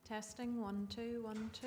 Testing 1 2 1 2.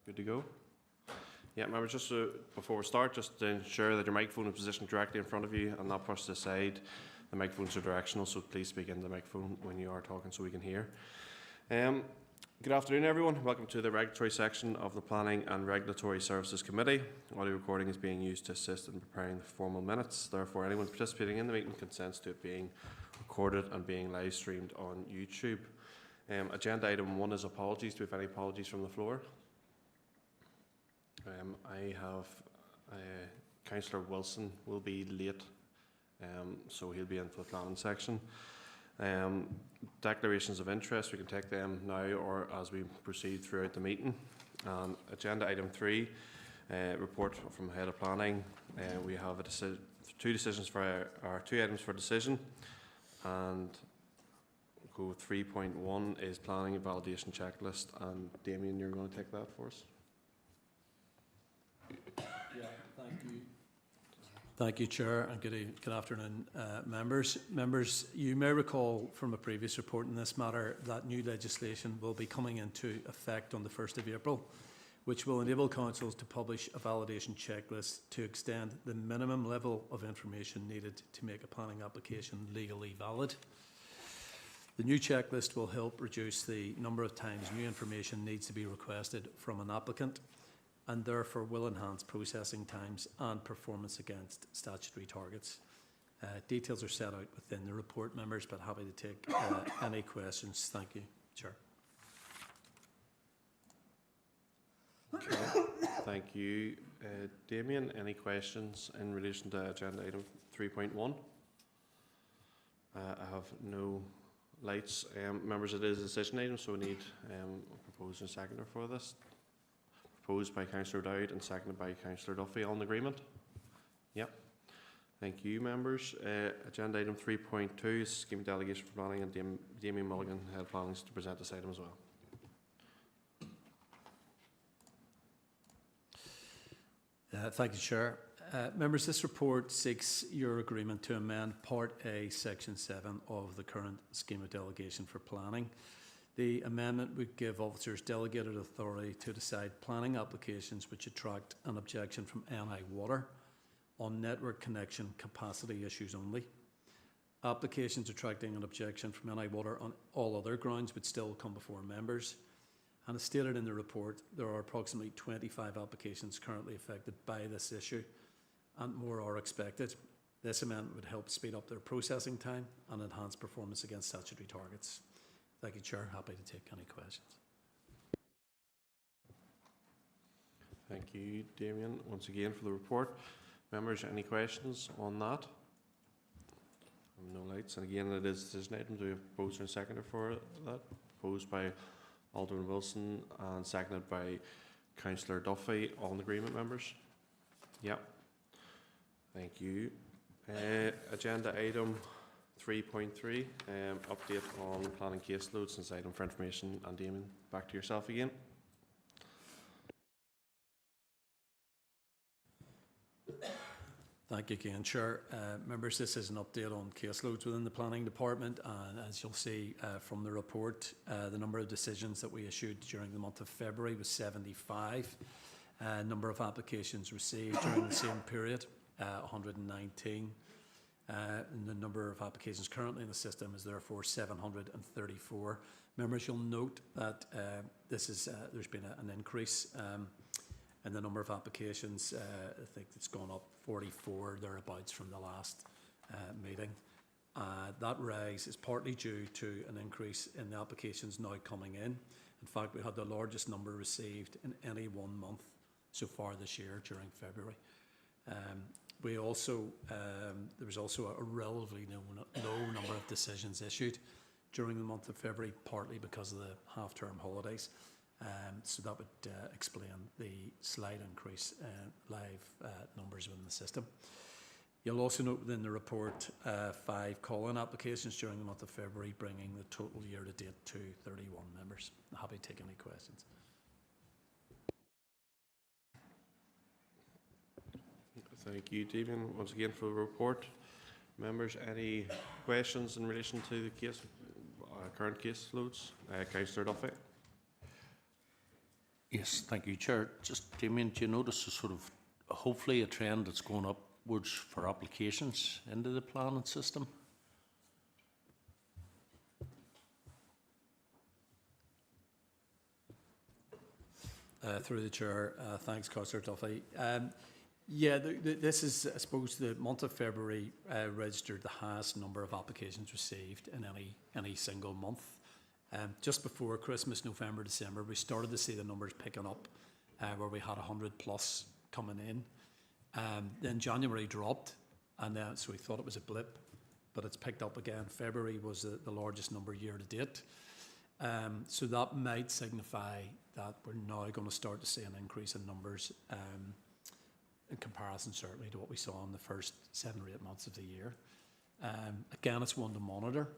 Good to go? Yeah, members, just before we start, just to ensure that your microphone is positioned directly in front of you and not pushed to the side. The microphones are directional, so please speak into the microphone when you are talking so we can hear. Good afternoon, everyone. Welcome to the regulatory section of the Planning and Regulatory Services Committee. Audio recording is being used to assist in preparing the formal minutes. Therefore, anyone participating in the meeting consents to it being recorded and being live streamed on YouTube. Agenda item 1 is apologies. Do we have any apologies from the floor? I have Councillor Wilson will be late, so he'll be in for the planning section. Declarations of interest, we can take them now or as we proceed throughout the meeting. Agenda item 3, report from Head of Planning. We have two decisions for our 2 items for decision, and go 3.1 is planning and validation checklist. And Damien, you're going to take that for us. Yeah, thank you. Thank you, Chair, and good afternoon, members. Members, you may recall from a previous report in this matter that new legislation will be coming into effect on the 1st of April, which will enable councils to publish a validation checklist to extend the minimum level of information needed to make a planning application legally valid. The new checklist will help reduce the number of times new information needs to be requested from an applicant, and therefore will enhance processing times and performance against statutory targets. Details are set out within the report, members, but happy to take any questions. Thank you, Chair. Okay. Thank you. Damien, any questions in relation to agenda item 3.1? I have no lights. Members, it is a decision item, so we need a proposer and seconder for this. Proposed by Councillor Dowd and seconded by Councillor Duffy. All in agreement? Yep. Thank you, members. Agenda item 3.2 is scheme delegation for planning, and Damien Mulligan, Head of Planning, to present this item as well. Thank you, Chair. Members, this report seeks your agreement to amend Part A, Section 7 of the current scheme of delegation for planning. The amendment would give officers delegated authority to decide planning applications which attract an objection from NI Water on network connection capacity issues only. Applications attracting an objection from NI Water on all other grounds would still come before members. And as stated in the report, there are approximately 25 applications currently affected by this issue, and more are expected. This amendment would help speed up their processing time and enhance performance against statutory targets. Thank you, Chair. Happy to take any questions. Thank you, Damien, once again for the report. Members, any questions on that? No lights. And again, it is a decision item. Do we have a proposer and seconder for that? Proposed by Alderman Wilson and seconded by Councillor Duffy. All in agreement, members? Yep. Thank you. Agenda item 3.3, update on planning caseloads since item for information. And Damien, back to yourself again. Thank you again, Chair. Members, this is an update on caseloads within the Planning Department, and as you'll see from the report, the number of decisions that we issued during the month of February was 75. Number of applications received during the same period, 119. And the number of applications currently in the system is therefore 734. Members, you'll note that there's been an increase in the number of applications. I think it's gone up 44 thereabouts from the last meeting. That rise is partly due to an increase in the applications now coming in. In fact, we had the largest number received in any 1 month so far this year during February. There was also a relatively low number of decisions issued during the month of February, partly because of the half-term holidays. So that would explain the slight increase in live numbers within the system. You'll also note within the report 5 call-in applications during the month of February, bringing the total year-to-date to 31 members. I'm happy to take any questions. Thank you, Damien, once again for the report. Members, any questions in relation to the current case loads? Councillor Duffy. Yes, thank you, Chair. Just, Damien, do you notice a sort of, hopefully a trend that's going upwards for applications into the planning system? Through the Chair, thanks, Councillor Duffy. Yeah, this is, I suppose, the month of February registered the highest number of applications received in any single month. Just before Christmas, November, December, we started to see the numbers picking up, where we had 100 plus coming in. Then January dropped, and so we thought it was a blip, but it's picked up again. February was the largest number year to date. So that might signify that we're now going to start to see an increase in numbers in comparison certainly to what we saw in the first 7 or 8 months of the year. Again, it's one to monitor,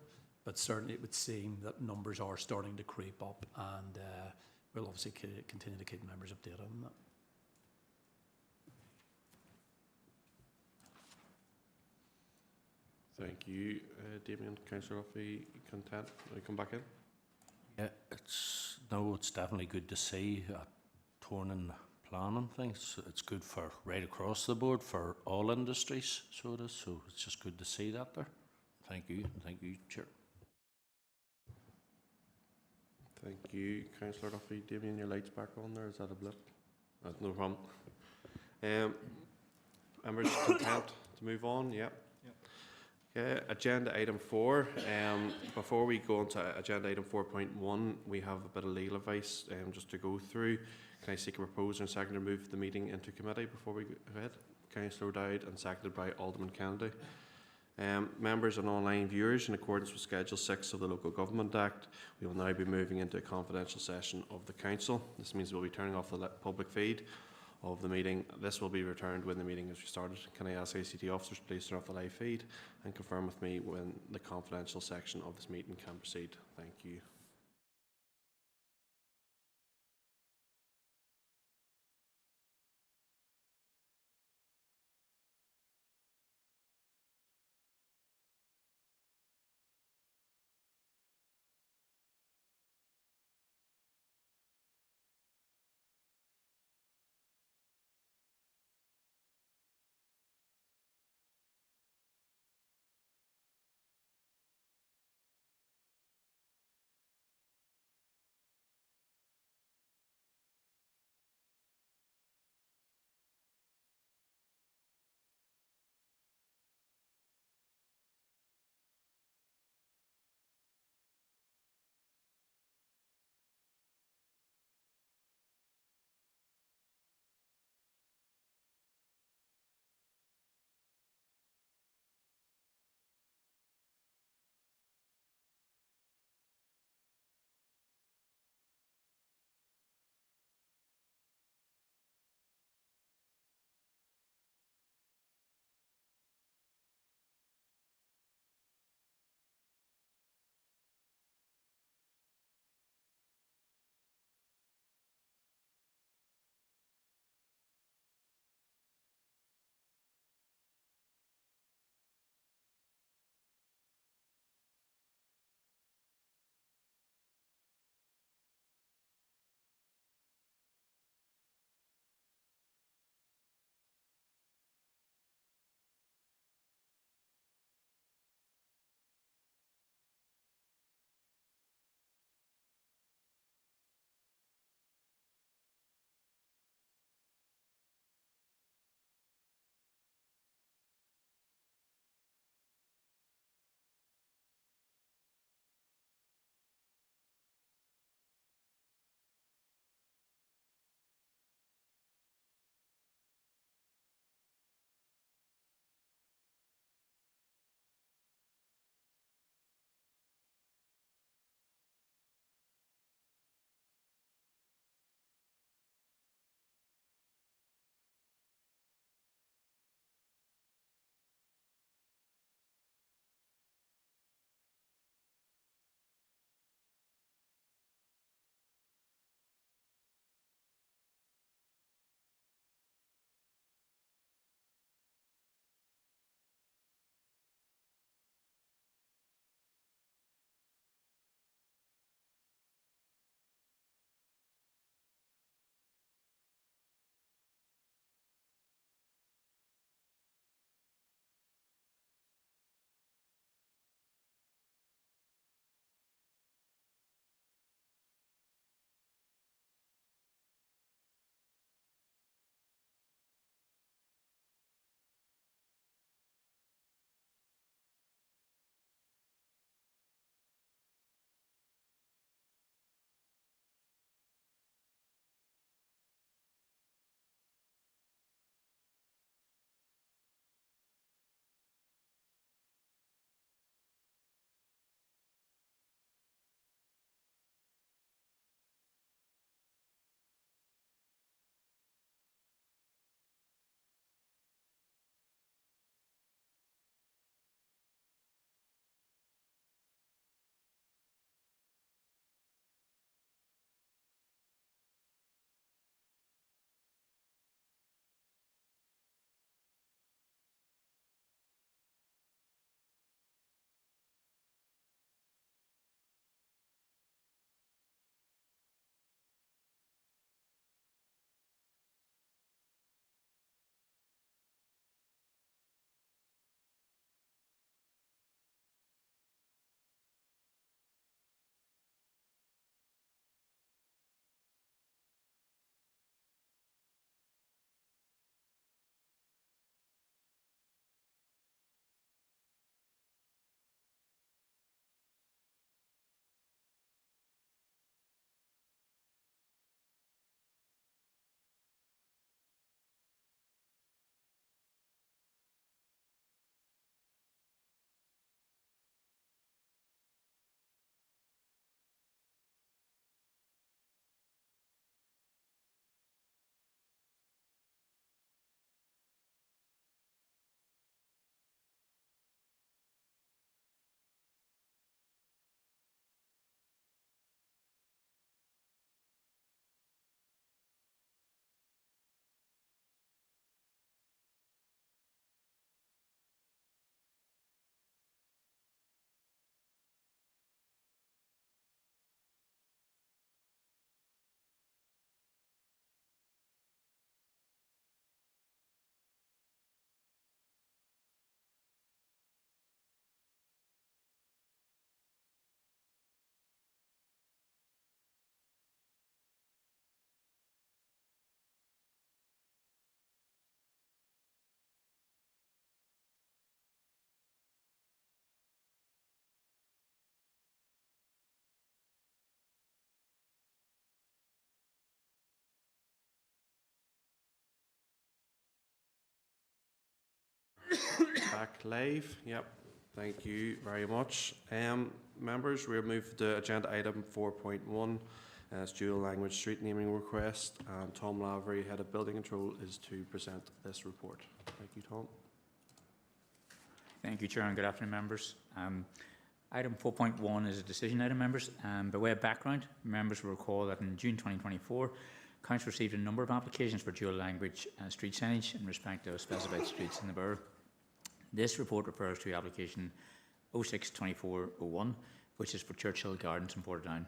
but certainly it would seem that numbers are starting to creep up, and we'll obviously continue to keep members updated on that. Thank you, Damien. Councillor Duffy, content? Will you come back in? Yeah, it's definitely good to see a torn in planning things. It's good for right across the board for all industries, so it is. So it's just good to see that there. Thank you, Chair. Thank you, Councillor Duffy. Damien, your light's back on there. Is that a blip? That's no problem. Members, content to move on? Yep. Okay, agenda item 4. Before we go on to agenda item 4.1, we have a bit of legal advice just to go through. Can I seek a proposer and second to move the meeting into committee before we go ahead? Councillor Dowd and seconded by Alderman Kennedy. Members and online viewers, in accordance with Schedule 6 of the Local Government Act, we will now be moving into a confidential session of the Council. This means we'll be turning off the public feed of the meeting. This will be returned when the meeting is restarted. Can I ask ACT officers please turn off the live feed and confirm with me when the confidential section of this meeting can proceed? Thank you. back live. Yep. Thank you very much. Members, we'll move to agenda item 4.1. It's dual language street naming request. And Tom Lavery, Head of Building Control, is to present this report. Thank you, Tom. Thank you, Chair, and good afternoon, members. Item 4.1 is a decision item, members. By way of background, members will recall that in June 2024, Council received a number of applications for dual language street signage in respect of specified streets in the Borough. This report refers to application 062401, which is for Churchill Gardens in Portadown.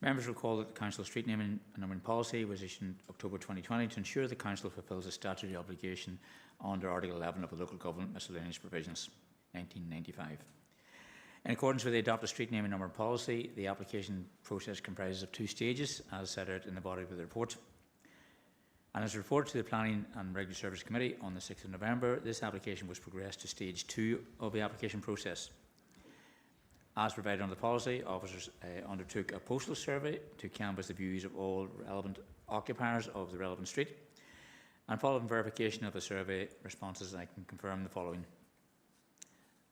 Members recall that the Council's street naming and numbering policy was issued in October 2020 to ensure the Council fulfils a statutory obligation under Article 11 of the Local Government Miscellaneous Provisions, 1995. In accordance with the adopted street naming and numbering policy, the application process comprises of 2 stages, as set out in the body of the report. And as reported to the Planning and Regulatory Service Committee on the 6th of November, this application was progressed to stage 2 of the application process. As provided under the policy, officers undertook a postal survey to canvass the views of all relevant occupiers of the relevant street. And following verification of the survey responses, I can confirm the following.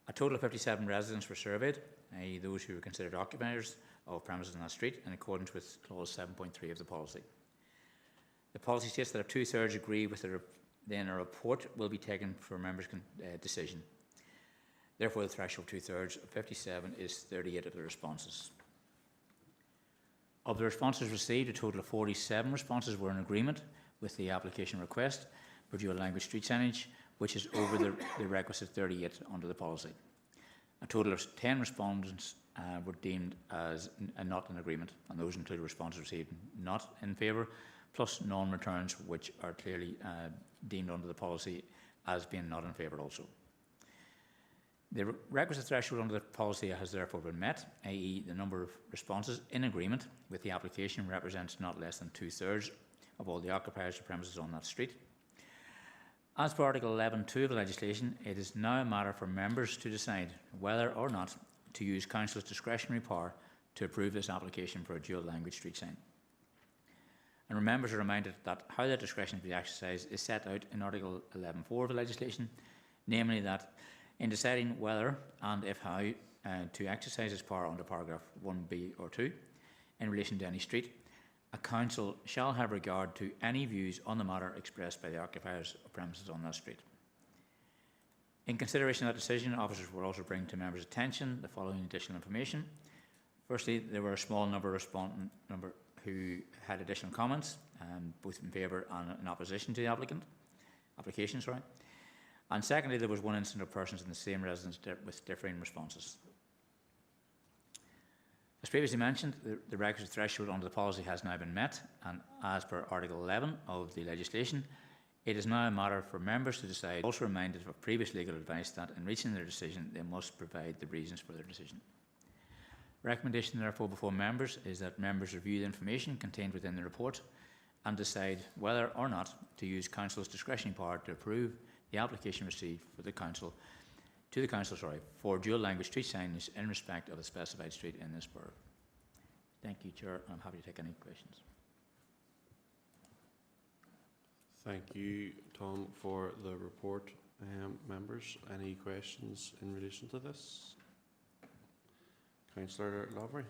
A total of 57 residents were surveyed, i.e. those who were considered occupiers of premises on that street, in accordance with clause 7.3 of the policy. The policy states that if 2/3 agree with then a report will be taken for a member's decision. Therefore, the threshold 2/3 of 57 is 38 of the responses. Of the responses received, a total of 47 responses were in agreement with the application request for dual language street signage, which is over the requisite 38 under the policy. A total of 10 respondents were deemed as not in agreement, and those include responses received not in favour, plus non-returns, which are clearly deemed under the policy as being not in favour also. The requisite threshold under the policy has therefore been met, i.e. the number of responses in agreement with the application represents not less than 2/3 of all the occupiers of premises on that street. As per Article 11.2 of the legislation, it is now a matter for members to decide whether or not to use Council's discretionary power to approve this application for a dual language street sign. And members are reminded that how that discretion to be exercised is set out in Article 11.4 of the legislation, namely that in deciding whether and if how to exercise its power under paragraph 1b or 2 in relation to any street, a council shall have regard to any views on the matter expressed by the occupiers of premises on that street. In consideration of that decision, officers will also bring to members' attention the following additional information. Firstly, there were a small number who had additional comments, both in favour and in opposition to the application. And secondly, there was one instance of persons in the same residence with differing responses. As previously mentioned, the requisite threshold under the policy has now been met, and as per Article 11 of the legislation, it is now a matter for members to decide, also reminded of previous legal advice that in reaching their decision, they must provide the reasons for their decision. Recommendation, therefore, before members is that members review the information contained within the report and decide whether or not to use Council's discretionary power to approve the application received for the Council for dual language street signage in respect of a specified street in this borough. Thank you, Chair. I'm happy to take any questions. Thank you, Tom, for the report. Members, any questions in relation to this? Councillor Lavery.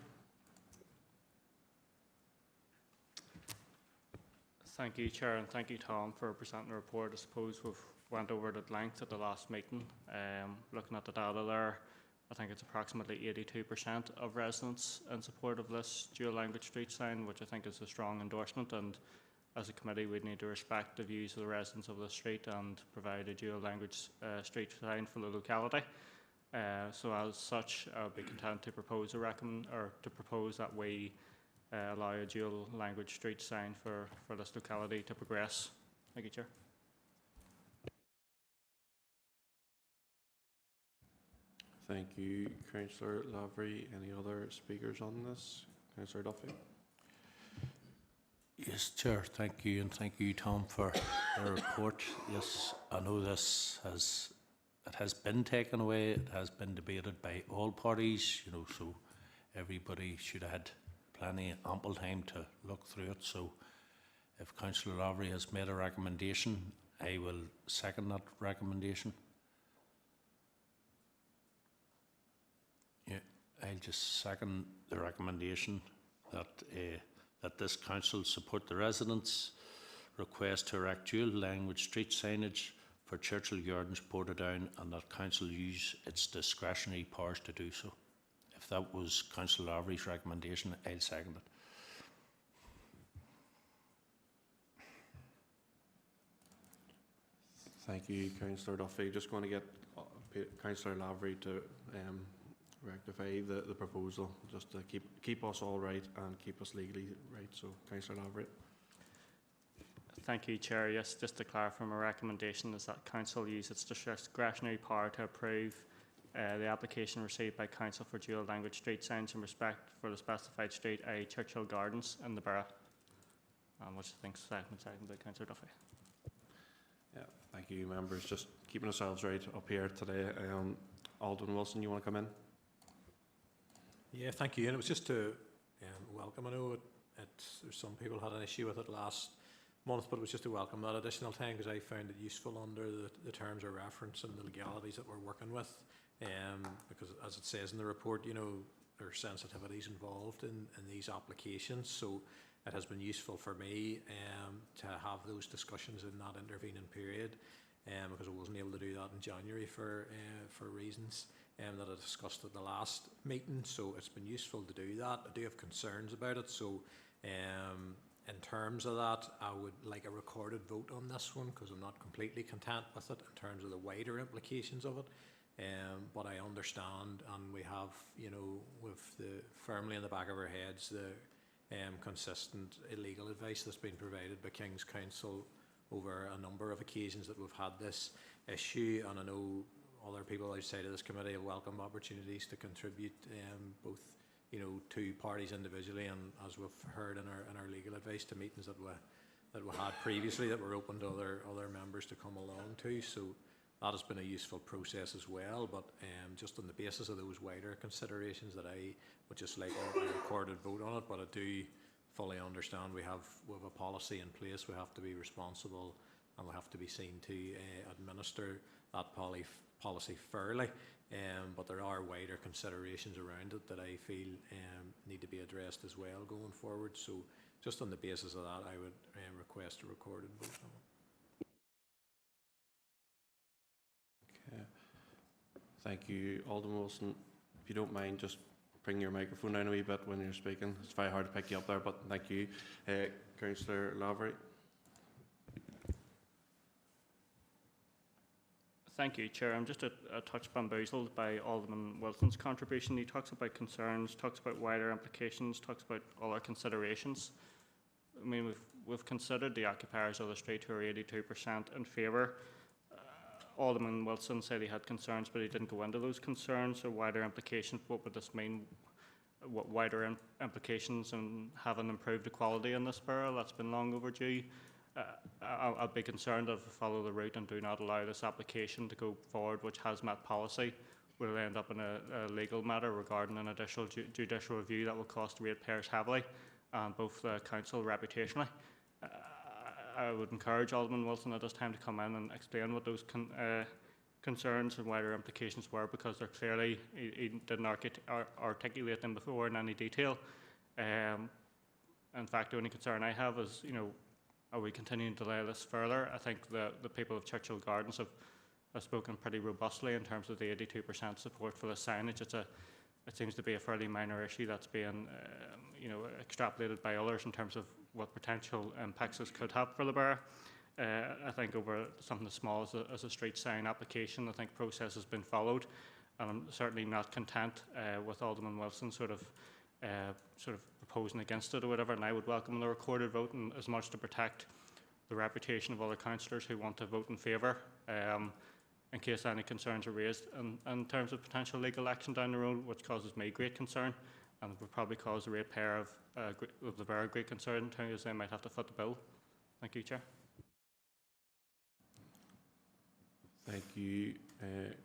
Thank you, Chair, and thank you, Tom, for presenting the report. I suppose we've went over it at length at the last meeting. Looking at the data there, I think it's approximately 82% of residents in support of this dual language street sign, which I think is a strong endorsement, and as a committee we need to respect the views of the residents of the street and provide a dual language street sign for the locality. So as such, I'll be content to propose that we allow a dual language street sign for this locality to progress. Thank you, Chair. Thank you, Councillor Lavery. Any other speakers on this? Councillor Duffy. Yes, Chair, thank you, and thank you, Tom, for the report. Yes, I know this has been taken away. It has been debated by all parties, so everybody should have had ample time to look through it. So if Councillor Lavery has made a recommendation, I will second that recommendation. Yeah, I'll just second the recommendation that that this council support the residents' request to erect dual language street signage for Churchill Gardens, Portadown, and that council use its discretionary powers to do so. If that was Councillor Lavery's recommendation, I'll second it. Thank you, Councillor Duffy. Just going to get Councillor Lavery to rectify the proposal, just to keep us all right and keep us legally right. So, Councillor Lavery. Thank you, Chair. Yes, just to clarify, my recommendation is that Council use its discretionary power to approve the application received by Council for dual language street signs in respect for the specified street, i.e. Churchill Gardens in the Borough. Which I think is second by Councillor Duffy. Yeah, thank you, members. Just keeping ourselves right up here today. Alderman Wilson, you want to come in? Yeah, thank you. And it was just to welcome. I know some people had an issue with it last month, but it was just to welcome that additional time because I found it useful under the terms of reference and the legalities that we're working with. Because as it says in the report, you know, there are sensitivities involved in these applications. So it has been useful for me to have those discussions in that intervening period because I wasn't able to do that in January for reasons that I discussed at the last meeting. So it's been useful to do that. I do have concerns about it. So in terms of that, I would like a recorded vote on this one because I'm not completely content with it in terms of the wider implications of it. But I understand, and we have, you know, with firmly in the back of our heads, the consistent illegal advice that's been provided by King's Council over a number of occasions that we've had this issue. And I know other people outside of this committee have welcomed opportunities to contribute, both, you know, to parties individually and, as we've heard in our legal advice, to meetings that we had previously that were open to other members to come along to. So that has been a useful process as well. But just on the basis of those wider considerations, that I would just like a recorded vote on it. But I do fully understand we have a policy in place. We have to be responsible and we have to be seen to administer that policy fairly. But there are wider considerations around it that I feel need to be addressed as well going forward. So just on the basis of that, I would request a recorded vote on it. Okay. Thank you, Alderman Wilson. If you don't mind, just bring your microphone down a wee bit when you're speaking. It's very hard to pick you up there, but thank you. Councillor Lavery. Thank you, Chair. I'm just a touch bamboozled by Alderman Wilson's contribution. He talks about concerns, talks about wider implications, talks about all our considerations. I mean, we've considered the occupiers of the street who are 82% in favour. Alderman Wilson said he had concerns, but he didn't go into those concerns or wider implications. What would this mean? What wider implications and having improved equality in this borough? That's been long overdue. I'll be concerned if we follow the route and do not allow this application to go forward, which has met policy. We'll end up in a legal matter regarding an additional judicial review that will cost ratepayers heavily, and both the council reputationally. I would encourage Alderman Wilson at this time to come in and explain what those concerns and wider implications were, because they're clearly, he didn't articulate them before in any detail. In fact, the only concern I have is, you know, are we continuing to delay this further? I think the people of Churchill Gardens have spoken pretty robustly in terms of the 82% support for the signage. It seems to be a fairly minor issue that's being you know, extrapolated by others in terms of what potential impacts this could have for the borough. I think over something as small as a street sign application, I think process has been followed, and I'm certainly not content with Alderman Wilson sort of proposing against it or whatever, and I would welcome the recorded vote, and as much to protect the reputation of other councillors who want to vote in favour, in case any concerns are raised in terms of potential legal action down the road, which causes me great concern, and would probably cause the ratepayer of the borough great concern, because they might have to foot the bill. Thank you, Chair. Thank you,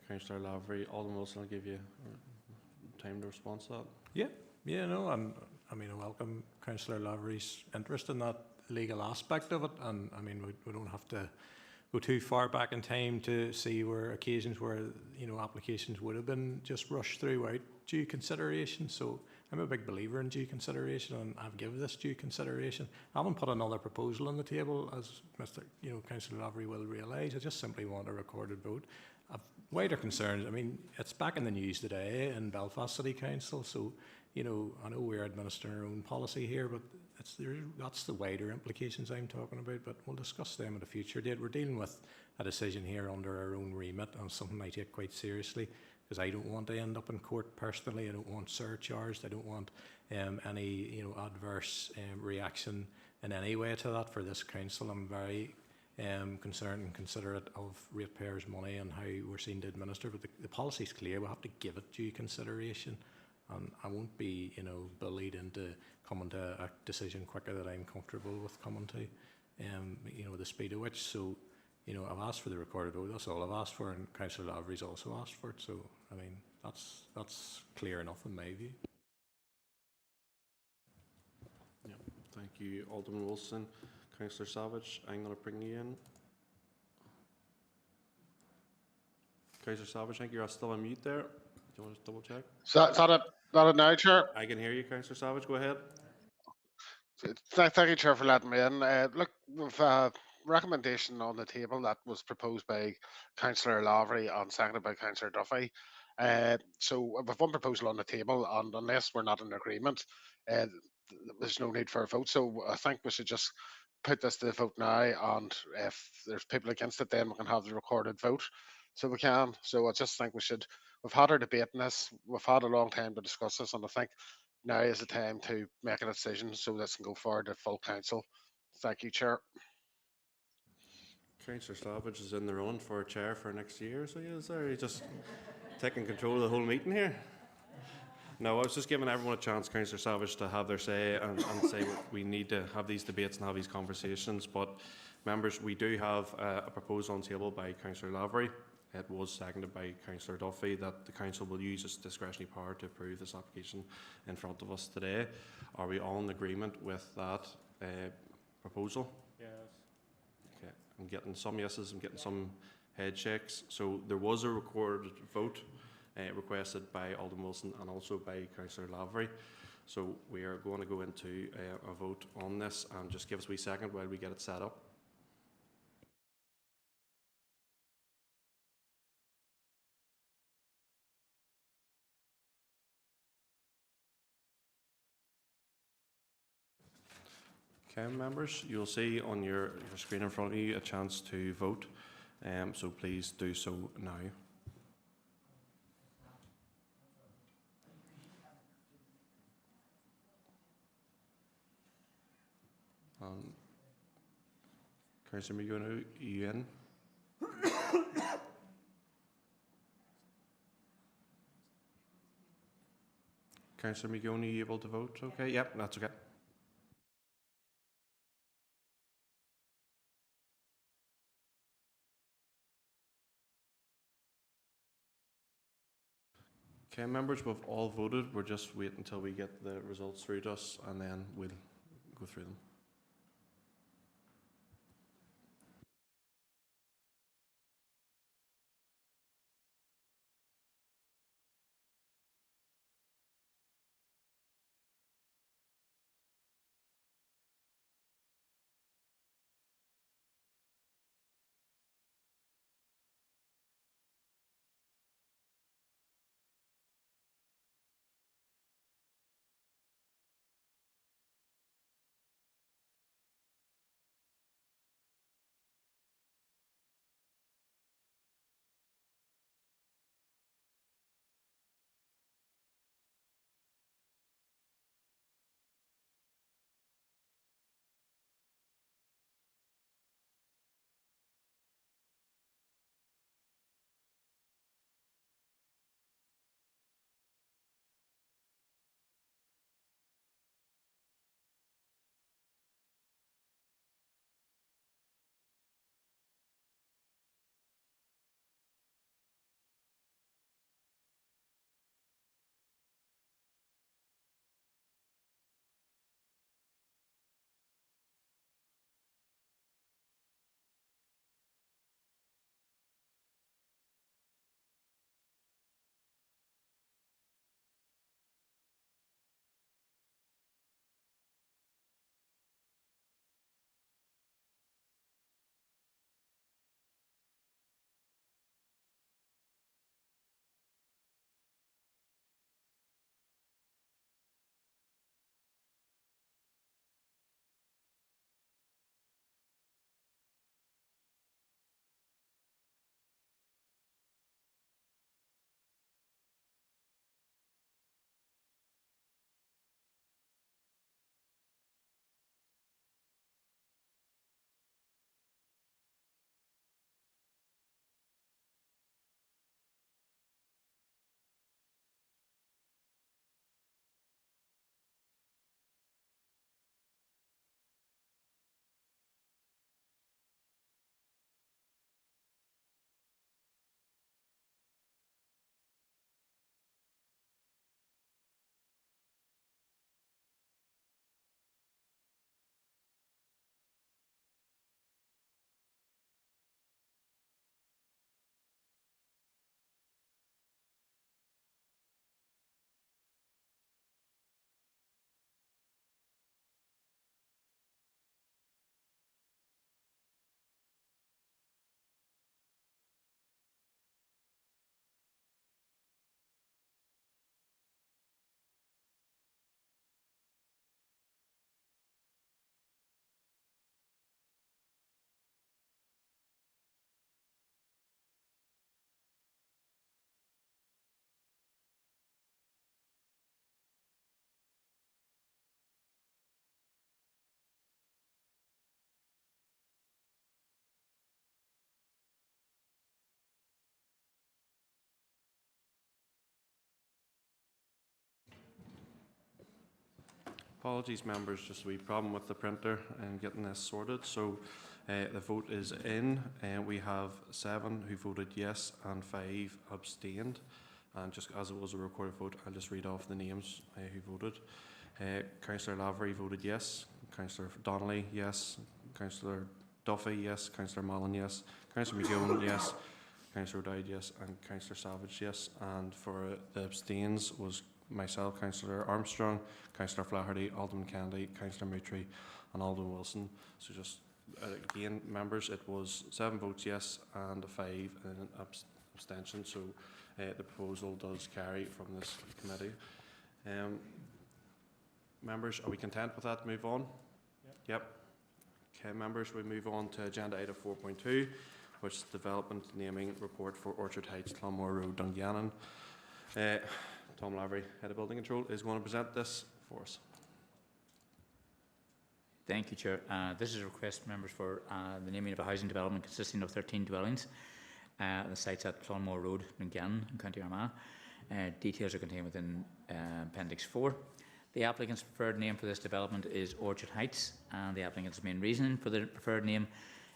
Councillor Lavery. Alderman Wilson, I'll give you time to respond to that. Yeah, no, I mean, I welcome Councillor Lavery's interest in that legal aspect of it, and I mean, we don't have to go too far back in time to see where occasions where, you know, applications would have been just rushed through without due consideration. So I'm a big believer in due consideration, and I've given this due consideration. I haven't put another proposal on the table, as Councillor Lavery will realise. I just simply want a recorded vote. I've wider concerns. I mean, it's back in the news today in Belfast City Council, so, you know, I know we're administering our own policy here, but that's the wider implications I'm talking about, but we'll discuss them at a future date. We're dealing with a decision here under our own remit, and something I take quite seriously, because I don't want to end up in court personally. I don't want surcharged. I don't want any, you know, adverse reaction in any way to that for this council. I'm very concerned and considerate of ratepayers' money and how we're seen to administer, but the policy's clear. We have to give it due consideration, and I won't be, you know, bullied into coming to a decision quicker that I'm comfortable with coming to, you know, the speed of which. So, you know, I've asked for the recorded vote. That's all I've asked for, and Councillor Lavery's also asked for it. So, I mean, that's clear enough in my view. Yeah, thank you, Alderman Wilson. Councillor Savage, I'm going to bring you in. Councillor Savage, I think you're still on mute there. Do you want to double check? Is that it now, Chair? I can hear you, Councillor Savage. Go ahead. Thank you, Chair, for letting me in. Look, we've a recommendation on the table that was proposed by Councillor Lavery and seconded by Councillor Duffy. So we've one proposal on the table, and unless we're not in agreement, there's no need for a vote. So I think we should just put this to the vote now, and if there's people against it, then we can have the recorded vote. So we can. So I just think we've had our debate on this. We've had a long time to discuss this, and I think now is the time to make a decision so this can go forward to full council. Thank you, Chair. Councillor Savage is in the run for a chair for next year, so yeah, sorry, just taking control of the whole meeting here. No, I was just giving everyone a chance, Councillor Savage, to have their say and say we need to have these debates and have these conversations. But members, we do have a proposal on the table by Councillor Lavery. It was seconded by Councillor Duffy that the council will use its discretionary power to approve this application in front of us today. Are we all in agreement with that proposal? Yes. Okay, I'm getting some yeses, I'm getting some head shakes. So there was a recorded vote requested by Alderman Wilson and also by Councillor Lavery. So we are going to go into a vote on this, and just give us a wee second while we get it set up. Okay, members, you'll see on your screen in front of you a chance to vote, so please do so now. Councillor McGowan, are you in? Councillor McGowan, are you able to vote? Okay, yep, that's okay. Okay, members, we've all voted. We're just waiting until we get the results through to us, and then we'll go through them. Apologies, members, just a wee problem with the printer and getting this sorted. So the vote is in. We have 7 who voted yes and 5 abstained. And just as it was a recorded vote, I'll just read off the names who voted. Councillor Lavery voted yes. Councillor Donnelly, yes. Councillor Duffy, yes. Councillor Mallon, yes. Councillor McGowan, yes. Councillor Dowd, yes. And Councillor Savage, yes. And for the abstains was myself, Councillor Armstrong, Councillor Flaherty, Alderman Kennedy, Councillor Moutry and Alderman Wilson. So just again, members, it was 7 votes yes and 5 in abstention. So the proposal does carry from this committee. Members, are we content with that? Move on? Yep. Okay, members, we move on to agenda item 4.2, which is development naming report for Orchard Heights, Clonmore Road, Dungannon. Tom Lavery, Head of Building Control, is going to present this for us. Thank you, Chair. This is a request, members, for the naming of a housing development consisting of 13 dwellings. The site's at Clonmore Road, Dungannon, in County Armagh. Details are contained within Appendix 4. The applicant's preferred name for this development is Orchard Heights, and the applicant's main reason for the preferred name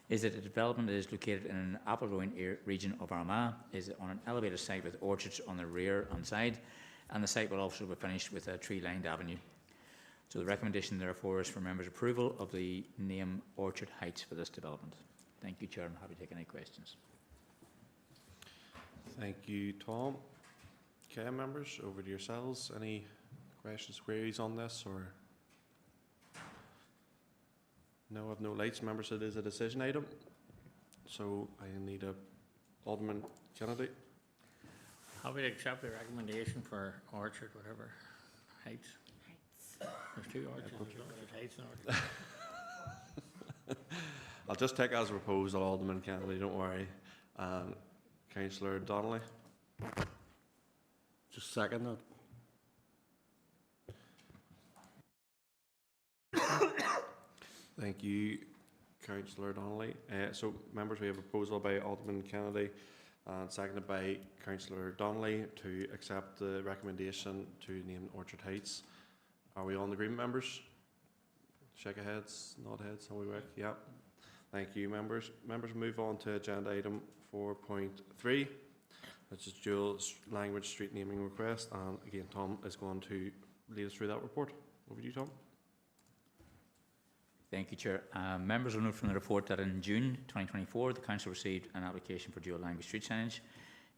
is that the development is located in an apple-growing region of Armagh, is on an elevated site with orchards on the rear and side, and the site will also be finished with a tree-lined avenue. So the recommendation, therefore, is for members' approval of the name Orchard Heights for this development. Thank you, Chair. I'm happy to take any questions. Thank you, Tom. Okay, members, over to yourselves. Any questions, queries on this, or? No, I have no lights. Members, it is a decision item. So I need a Alderman Kennedy. Happy to accept the recommendation for Orchard, whatever, Heights. There's 2 orchards, there's Heights and Orchard. I'll just take as proposed Alderman Kennedy, don't worry. Councillor Donnelly. Just second that. Thank you, Councillor Donnelly. So, members, we have a proposal by Alderman Kennedy and seconded by Councillor Donnelly to accept the recommendation to name Orchard Heights. Are we on agreement, members? Shake of heads, nod heads, how we work? Yep. Thank you, members. Members, move on to agenda item 4.3, which is dual language street naming request. And again, Tom is going to lead us through that report. Over to you, Tom. Thank you, Chair. Members will note from the report that in June 2024, the Council received an application for dual language street signage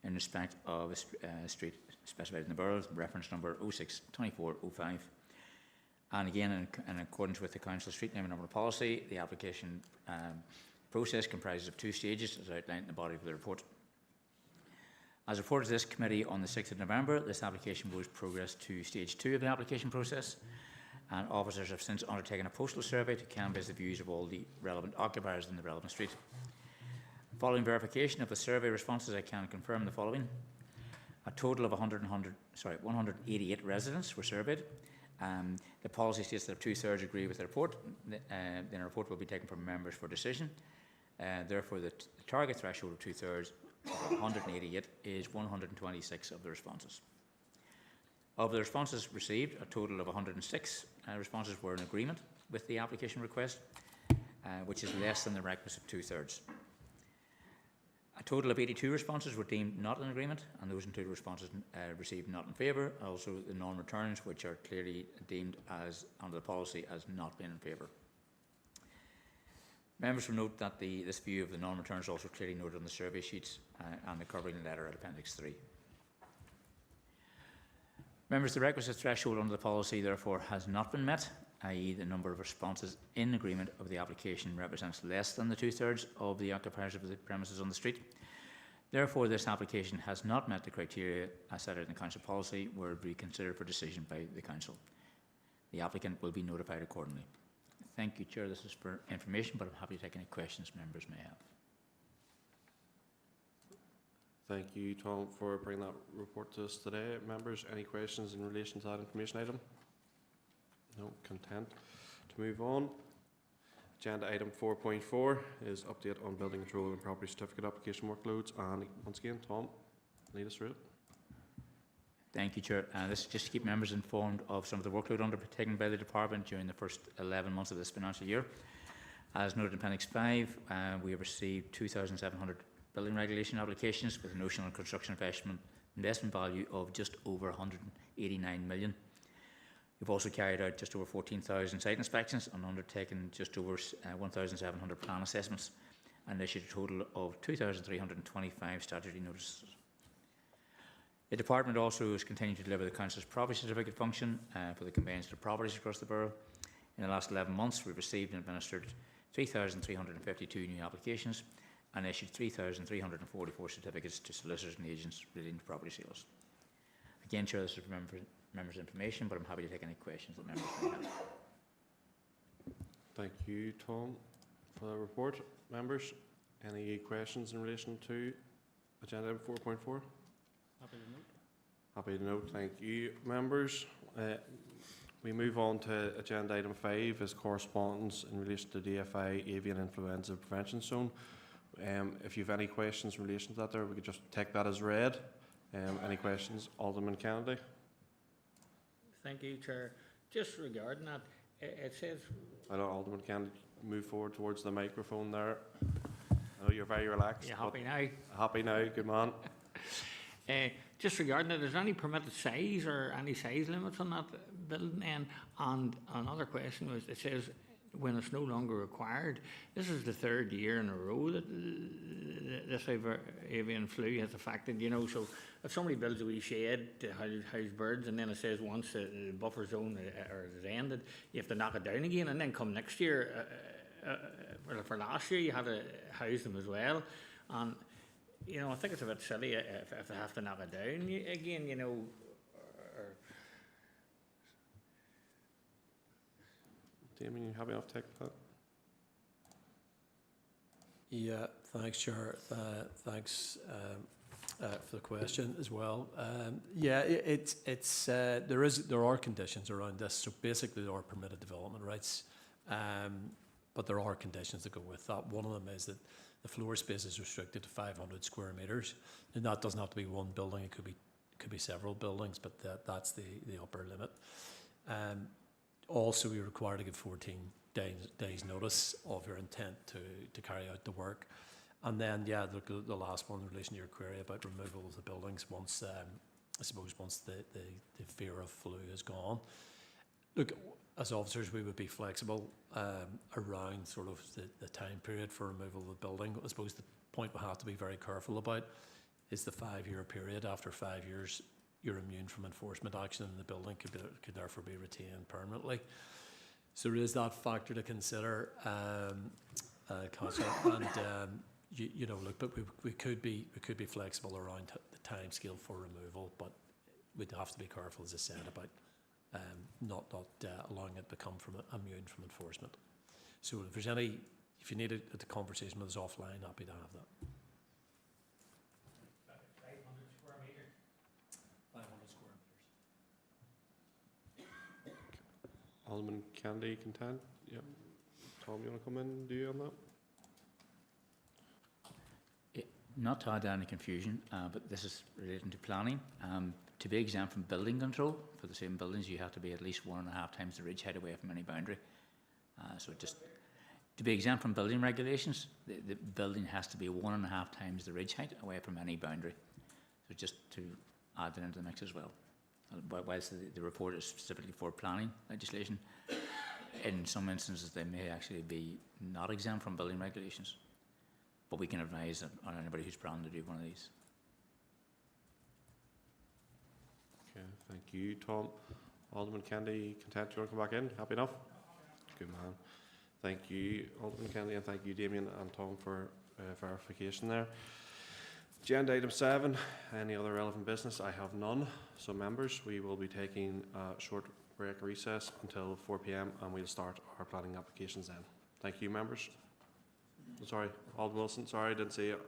in respect of a street specified in the Borough, reference number 062405. And again, in accordance with the Council street naming number policy, the application process comprises of 2 stages, as outlined in the body of the report. As reported to this committee on the 6th of November, this application was progressed to stage 2 of the application process, and officers have since undertaken a postal survey to canvass the views of all the relevant occupiers in the relevant street. Following verification of the survey responses, I can confirm the following. A total of 188 residents were surveyed. The policy states that if 2/3 agree with the report, then a report will be taken from members for decision. Therefore, the target threshold of 2/3 of 188 is 126 of the responses. Of the responses received, a total of 106 responses were in agreement with the application request, which is less than the requisite 2/3. A total of 82 responses were deemed not in agreement, and those included responses received not in favour. Also, the non-returns, which are clearly deemed as, under the policy, as not being in favour. Members will note that this view of the non-returns is also clearly noted on the survey sheets and the covering letter at Appendix 3. Members, the requisite threshold under the policy therefore has not been met, i.e. the number of responses in agreement of the application represents less than the 2/3 of the occupiers of the premises on the street. Therefore, this application has not met the criteria as set out in the Council policy, where it will be considered for decision by the Council. The applicant will be notified accordingly. Thank you, Chair. This is for information, but I'm happy to take any questions members may have. Thank you, Tom, for bringing that report to us today. Members, any questions in relation to that information item? No, content to move on. Agenda item 4.4 is update on building control and property certificate application workloads. And once again, Tom, lead us through it. Thank you, Chair. This is just to keep members informed of some of the workload undertaken by the department during the first 11 months of this financial year. As noted in Appendix 5, we have received 2,700 building regulation applications with a notional construction investment value of just over 189 million. We've also carried out just over 14,000 site inspections and undertaken just over 1,700 plan assessments and issued a total of 2,325 statutory notices. The department also has continued to deliver the Council's property certificate function for the conveyance of properties across the borough. In the last 11 months, we've received and administered 3,352 new applications and issued 3,344 certificates to solicitors and agents relating to property sales. Again, Chair, this is for members' information, but I'm happy to take any questions that members may have. Thank you, Tom, for that report. Members, any questions in relation to agenda item 4.4? Happy to note. Happy to note. Thank you, members. We move on to agenda item 5 as correspondence in relation to DFI Avian Influenza Prevention Zone. If you have any questions in relation to that there, we could just take that as read. Any questions? Alderman Kennedy. Thank you, Chair. Just regarding that, it says... I know Alderman Kennedy, move forward towards the microphone there. I know you're very relaxed. You happy now? Happy now, good man. Just regarding it, is there any permitted size or any size limits on that building? And another question was, it says when it's no longer required. This is the third year in a row that this avian flu has affected, you know, so if somebody builds a wee shed to house birds and then it says once the buffer zone is ended, you have to knock it down again, and then come next year, for last year you had to house them as well, and you know, I think it's a bit silly if they have to knock it down again, you know. Damien, you happy enough to take that? Yeah, thanks, Chair. Thanks for the question as well. Yeah, there are conditions around this. So basically, there are permitted development rights, but there are conditions that go with that. One of them is that the floor space is restricted to 500 square metres, and that doesn't have to be one building. It could be several buildings, but that's the upper limit. Also, you're required to give 14 days notice of your intent to carry out the work. And then, yeah, the last one in relation to your query about removal of the buildings once, I suppose, once the fear of flu is gone. Look, as officers, we would be flexible around sort of the time period for removal of the building. I suppose the point we have to be very careful about is the 5-year period. After 5 years, you're immune from enforcement action, and the building could therefore be retained permanently. So there is that factor to consider, Councillor. And you know, look, but we could be flexible around the time scale for removal, but we'd have to be careful, as I said, about not allowing it to become immune from enforcement. So if you need a conversation with us offline, happy to have that. 500 square metres. 500 square metres. Alderman Kennedy, content? Yep. Tom, you want to come in, do you on that? Not to add any confusion, but this is relating to planning. To be exempt from building control for the same buildings, you have to be at least 1.5 times the ridge height away from any boundary. So just to be exempt from building regulations, the building has to be 1.5 times the ridge height away from any boundary. So just to add that into the mix as well. Whilst the report is specifically for planning legislation, in some instances they may actually be not exempt from building regulations. But we can advise on anybody who's planning to do one of these. Okay, thank you, Tom. Alderman Kennedy, content? Do you want to come back in? Happy enough? Good man. Thank you, Alderman Kennedy, and thank you, Damien and Tom, for verification there. Agenda item 7, any other relevant business? I have none. So members, we will be taking a short break recess until 4 p.m. and we'll start our planning applications then. Thank you, members. Sorry, Alderman Wilson, sorry, I didn't see you.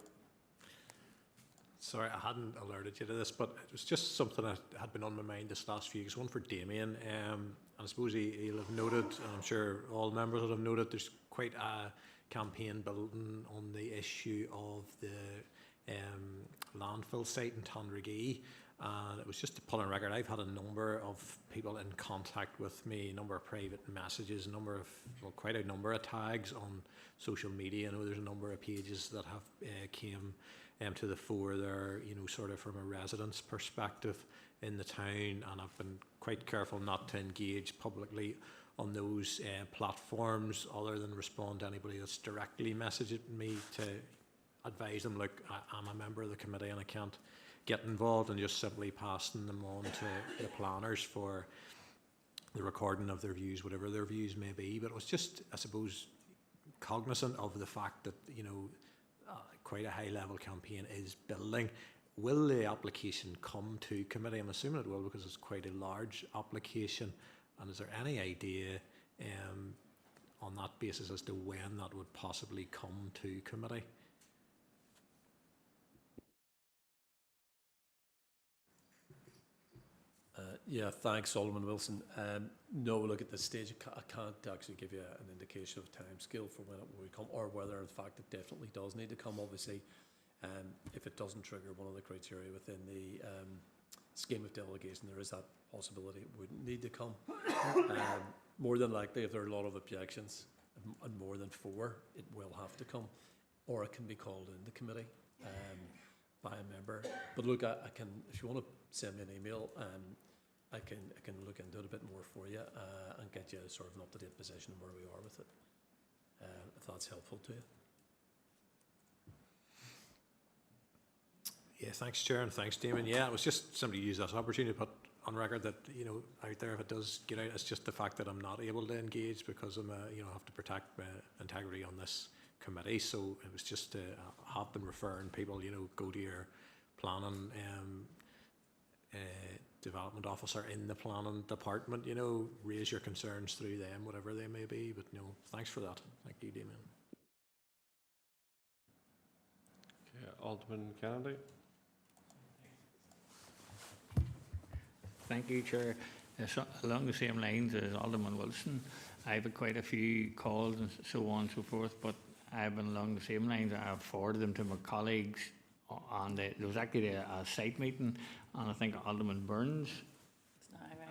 Sorry, I hadn't alerted you to this, but it was just something that had been on my mind this last few weeks. One for Damien, and I suppose he'll have noted, and I'm sure all members will have noted, there's quite a campaign building on the issue of the landfill site in Tandragee, And it was just to put on record, I've had a number of people in contact with me, a number of private messages, a number of, well, quite a number of tags on social media. I know there's a number of pages that have came to the fore there, you know, sort of from a resident's perspective in the town, and I've been quite careful not to engage publicly on those platforms other than respond to anybody that's directly messaged me to advise them, look, I'm a member of the committee and I can't get involved, and just simply passing them on to the planners for the recording of their views, whatever their views may be. But it was just, I suppose, cognizant of the fact that, you know, quite a high level campaign is building. Will the application come to committee? I'm assuming it will, because it's quite a large application. And is there any idea on that basis as to when that would possibly come to committee? Yeah, thanks, Alderman Wilson. No, look, at this stage, I can't actually give you an indication of time scale for when it will come, or whether, in fact, it definitely does need to come. Obviously, if it doesn't trigger one of the criteria within the scheme of delegation, there is that possibility it wouldn't need to come. More than likely, if there are a lot of objections, and more than 4, it will have to come, or it can be called into committee by a member. But look, I can, if you want to send me an email, I can look into it a bit more for you and get you sort of an up-to-date position of where we are with it, if that's helpful to you. Yeah, thanks, Chair, and thanks, Damon. Yeah, it was just somebody use that opportunity to put on record that, you know, out there, if it does get out, it's just the fact that I'm not able to engage because I'm, you know, have to protect my integrity on this committee. So it was just, I have been referring people, you know, go to your planning development officer in the planning department, you know, raise your concerns through them, whatever they may be. But no, thanks for that. Thank you, Damien. Okay, Alderman Kennedy. Thank you, Chair. So along the same lines as Alderman Wilson, I've had quite a few calls and so on and so forth, but I've been along the same lines. I've forwarded them to my colleagues, and there was actually a site meeting, and I think Alderman Burns,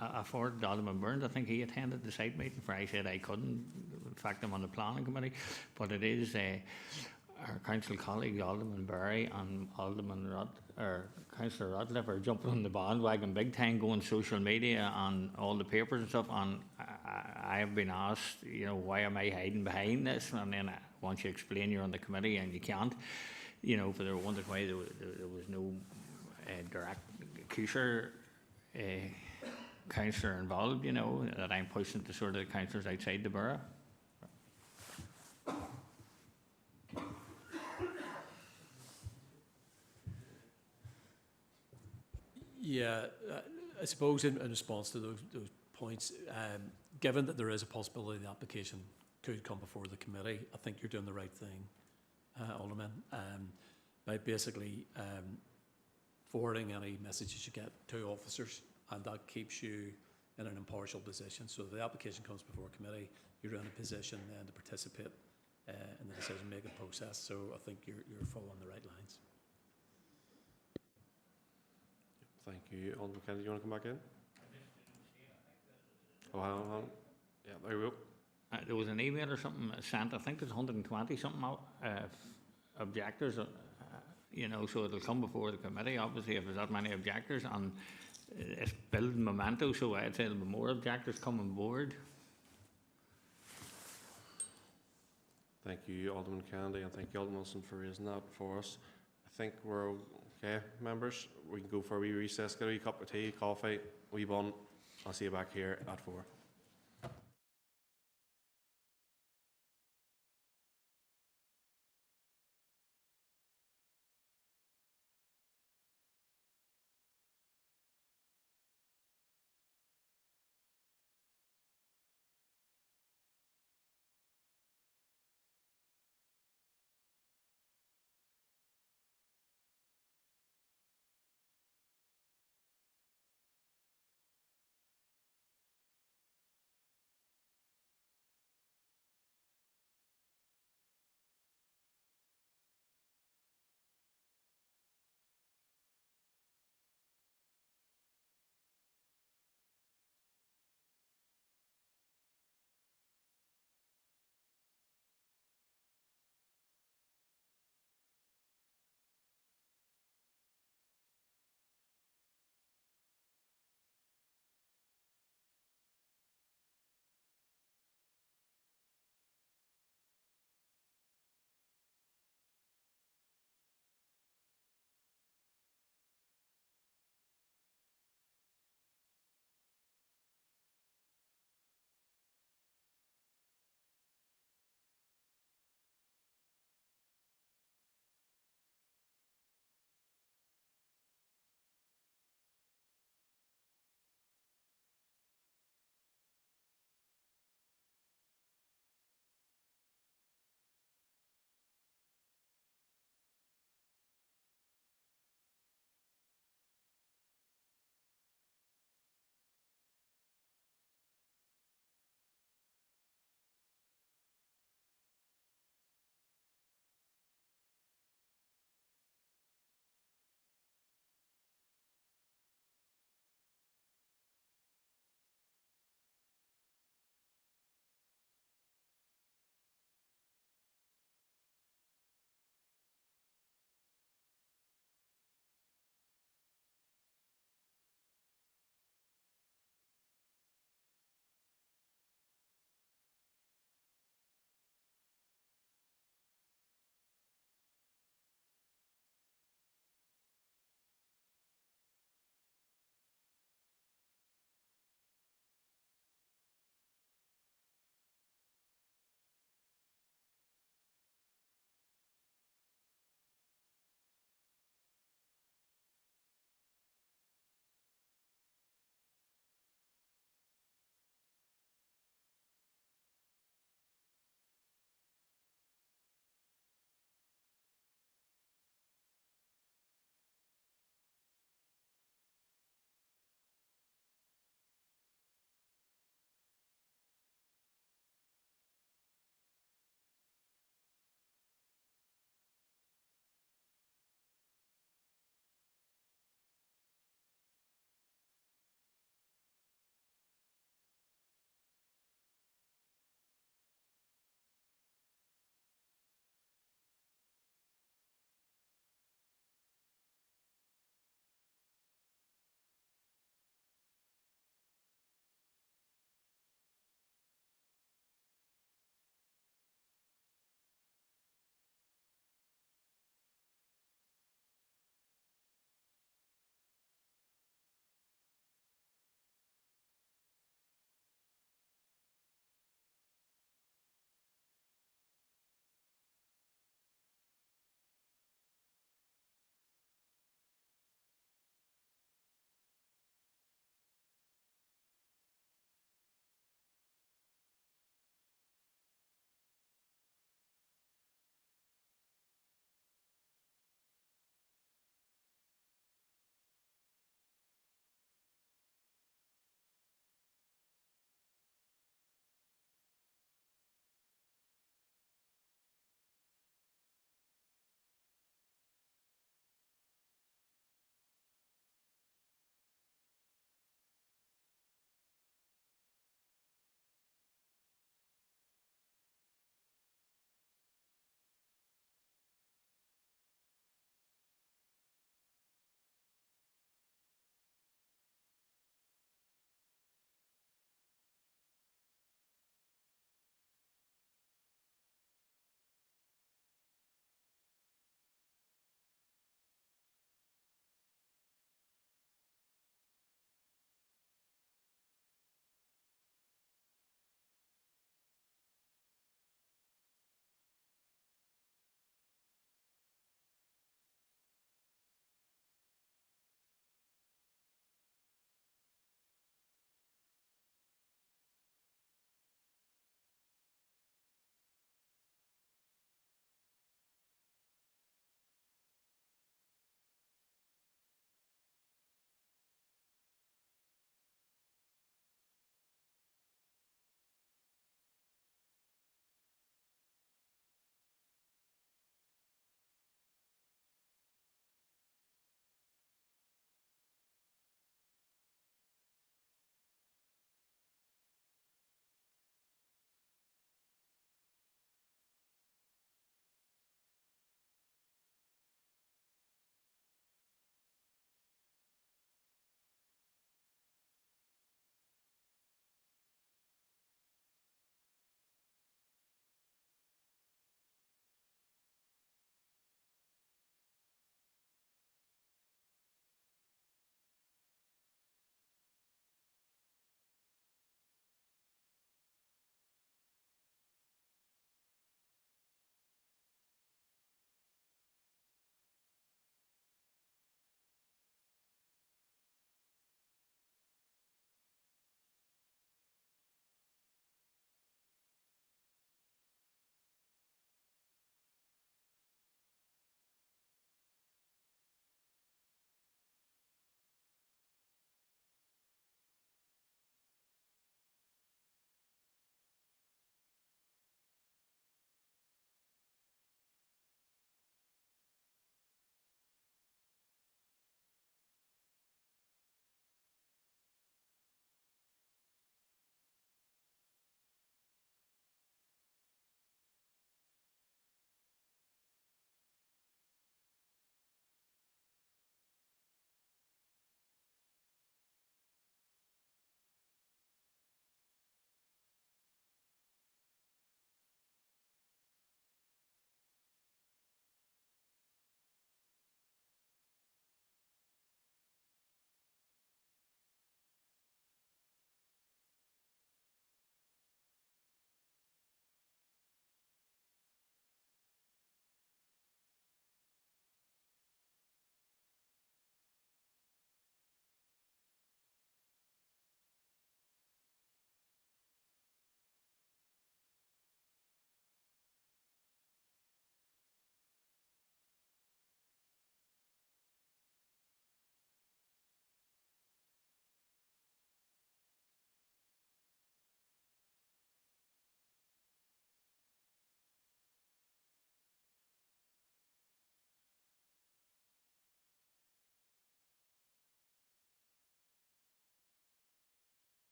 I forwarded to Alderman Burns, I think he attended the site meeting, for I said I couldn't. In fact, I'm on the planning committee, but it is our council colleague Alderman Barry and Councillor Radcliffe are jumping on the bandwagon big time, going social media and all the papers and stuff. And I have been asked, you know, why am I hiding behind this? And then once you explain you're on the committee and you can't, you know, for they were wondering why there was no direct accuser councillor involved, you know, that I'm pushing to sort of the councillors outside the borough. Yeah, I suppose in response to those points, given that there is a possibility the application could come before the committee, I think you're doing the right thing, Alderman, by basically forwarding any messages you get to officers, and that keeps you in an impartial position. So if the application comes before committee, you're in a position then to participate in the decision-making process. So I think you're following the right lines. Thank you, Alderman Kennedy. Do you want to come back in? Oh, hang on. Yeah, there we go. There was an email or something sent, I think there's 120 something objectors, you know, so it'll come before the committee, obviously, if there's that many objectors, and it's building momentum, so I'd say there'll be more objectors coming board. Thank you, Alderman Kennedy, and thank you, Alderman Wilson, for raising that for us. I think we're okay, members. We can go for a wee recess, get a wee cup of tea, coffee, wee bun. I'll see you back here at 4.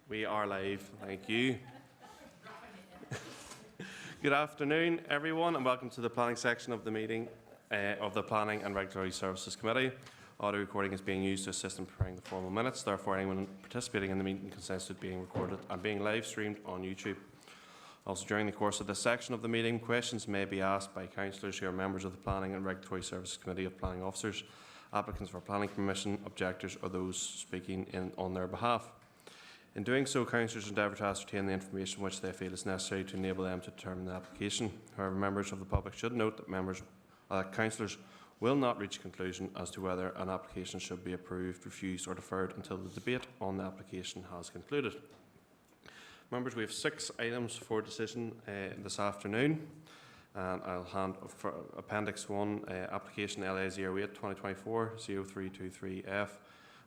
We are live, thank you. Good afternoon, everyone, and welcome to the planning section of the meeting of the Planning and Regulatory Services Committee. Audio recording is being used to assist in preparing the formal minutes. Therefore, anyone participating in the meeting consents to it being recorded and being live streamed on YouTube. Also, during the course of this section of the meeting, questions may be asked by councillors who are members of the Planning and Regulatory Services Committee of Planning Officers, applicants for planning permission, objectors, or those speaking on their behalf. In doing so, councillors endeavour to ascertain the information which they feel is necessary to enable them to determine the application. However, members of the public should note that councillors will not reach a conclusion as to whether an application should be approved, refused or deferred until the debate on the application has concluded. Members, we have 6 items for decision this afternoon, and I'll hand for Appendix 1, Application LA 08 2024 0323F.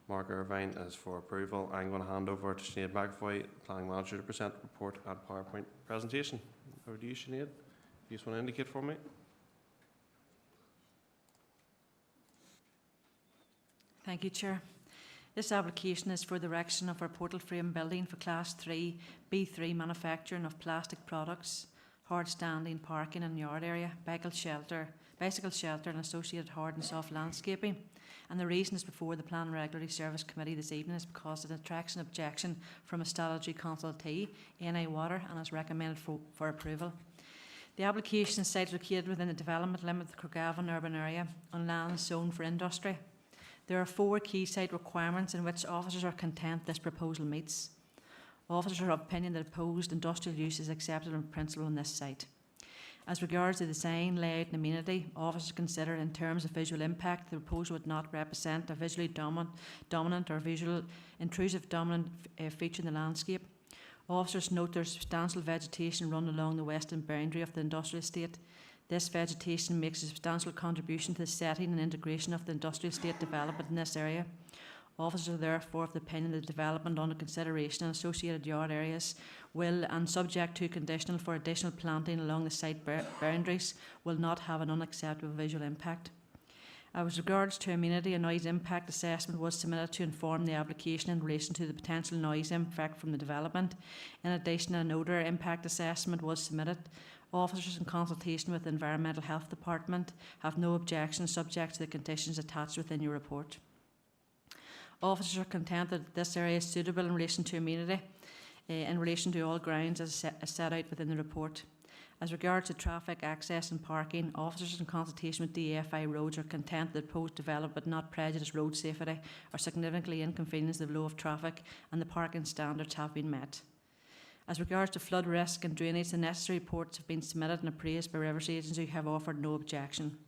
Mark Irvine is for approval. I'm going to hand over to Sinead McAvoy, Planning Manager, to present the report and PowerPoint presentation. Over to you, Sinead. If you just want to indicate for me. Thank you, Chair. This application is for the erection of our portal frame building for Class 3 B3 manufacturing of plastic products, hard standing parking and yard area, bicycle shelter and associated hard and soft landscaping. And the reason is before the Planning and Regulatory Service Committee this evening is because of an attraction objection from a statutory consultee, NI Water, and is recommended for approval. The application site is located within the development limit of the Craigavon urban area on land zoned for industry. There are 4 key site requirements in which officers are content this proposal meets. Officers are of opinion that opposed industrial use is accepted in principle on this site. As regards the design, layout and amenity, officers consider in terms of visual impact the proposal would not represent a visually dominant or visual intrusive dominant feature in the landscape. Officers note there is substantial vegetation run along the western boundary of the industrial estate. This vegetation makes a substantial contribution to the setting and integration of the industrial estate development in this area. Officers are therefore of the opinion that the development under consideration and associated yard areas will, and subject to conditional for additional planting along the site boundaries, will not have an unacceptable visual impact. As regards to amenity, a noise impact assessment was submitted to inform the application in relation to the potential noise impact from the development. In addition, an odour impact assessment was submitted. Officers in consultation with the Environmental Health Department have no objections subject to the conditions attached within your report. Officers are content that this area is suitable in relation to amenity, in relation to all grounds as set out within the report. As regards to traffic, access and parking, officers in consultation with DFI Roads are content that proposed development would not prejudice road safety or significantly inconvenience the flow of traffic, and the parking standards have been met. As regards to flood risk and drainage, the necessary reports have been submitted and appraised by Rivers Agency who have offered no objection.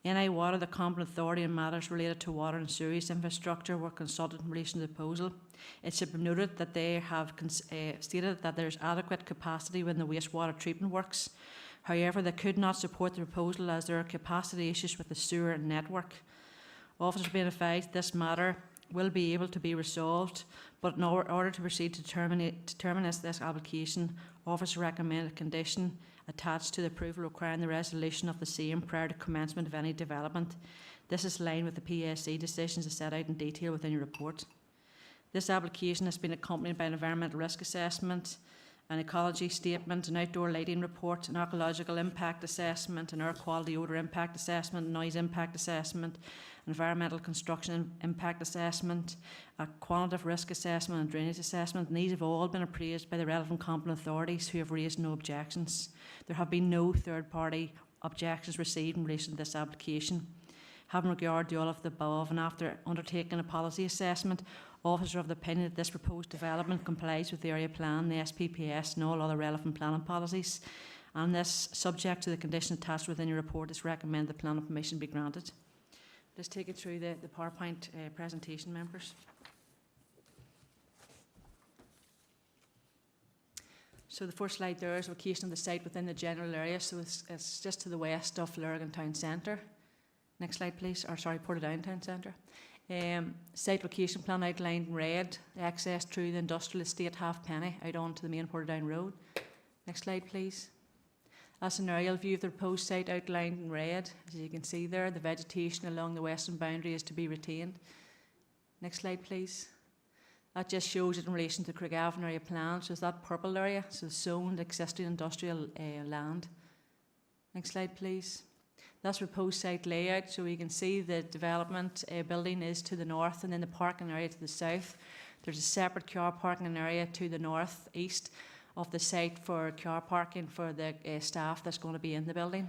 NI Water, the competent authority in matters related to water and sewage infrastructure, were consulted in relation to the proposal. It should be noted that they have stated that there is adequate capacity within the wastewater treatment works. However, they could not support the proposal as there are capacity issues with the sewer network. Officers have been advised this matter will be able to be resolved, but in order to proceed to determine this application, officers recommend a condition attached to the approval requiring the resolution of the same prior to commencement of any development. This is in line with the PSC decisions as set out in detail within your report. This application has been accompanied by an environmental risk assessment, an ecology statement, an outdoor lighting report, an archaeological impact assessment, an air quality odour impact assessment, noise impact assessment, environmental construction impact assessment, a quantitative risk assessment and drainage assessment, and these have all been appraised by the relevant competent authorities who have raised no objections. There have been no third-party objections received in relation to this application. Having regard to all of the above, and after undertaking a policy assessment, officers are of the opinion that this proposed development complies with the area plan, the SPPS and all other relevant planning policies, and this, subject to the condition attached within your report, is recommended the planning permission be granted. Let's take it through the PowerPoint presentation, members. So the first slide there is location of the site within the general area, so it's just to the west of Lurgan Town Centre. Next slide, please. Or sorry, Portadown Town Centre. Site location plan outlined in red. Access through the industrial estate Halfpenny out onto the main Portadown Road. Next slide, please. That's an aerial view of the proposed site outlined in red. As you can see there, the vegetation along the western boundary is to be retained. Next slide, please. That just shows it in relation to Craigavon area plan. So it's that purple area, so zoned existing industrial land. Next slide, please. That's proposed site layout. So you can see the development building is to the north, and then the parking area to the south. There's a separate car parking area to the north east of the site for car parking for the staff that's going to be in the building.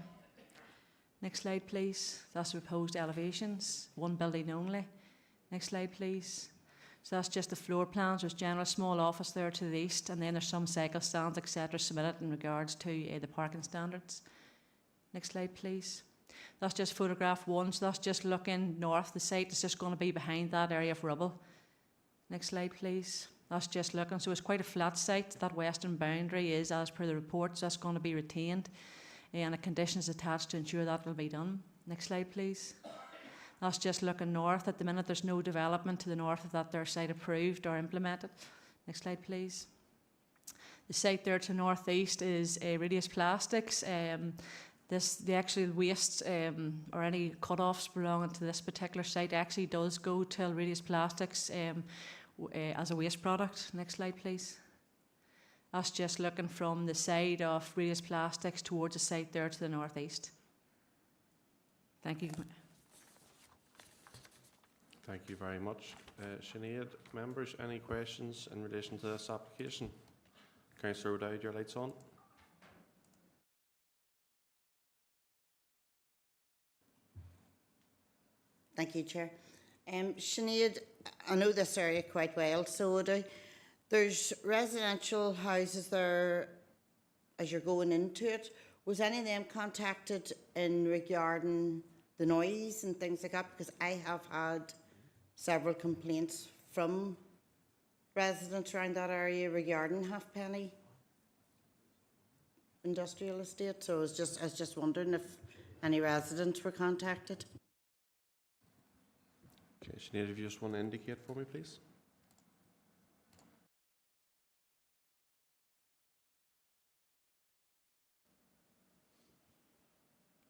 Next slide, please. That's the proposed elevations, one building only. Next slide, please. So that's just the floor plans. There's general small office there to the east, and then there's some cycle stands, etc., submitted in regards to the parking standards. Next slide, please. That's just photograph one, so that's just looking north. The site is just going to be behind that area of rubble. Next slide, please. That's just looking, so it's quite a flat site. That western boundary is, as per the reports, that's going to be retained, and a condition is attached to ensure that will be done. Next slide, please. That's just looking north. At the minute, there's no development to the north of that their site approved or implemented. Next slide, please. The site there to the northeast is Radius Plastics. The actual waste or any cut-offs belonging to this particular site actually does go to Radius Plastics as a waste product. Next slide, please. That's just looking from the side of Radius Plastics towards the site there to the northeast. Thank you. Thank you very much. Sinead, members, any questions in relation to this application? Councillor O'Dowd, your light's on. Thank you, Chair. Sinead, I know this area quite well, so there's residential houses there as you're going into it. Was any of them contacted in regarding the noise and things like that? Because I have had several complaints from residents around that area regarding Halfpenny Industrial Estate. So I was just wondering if any residents were contacted. Okay, Sinead, if you just want to indicate for me, please.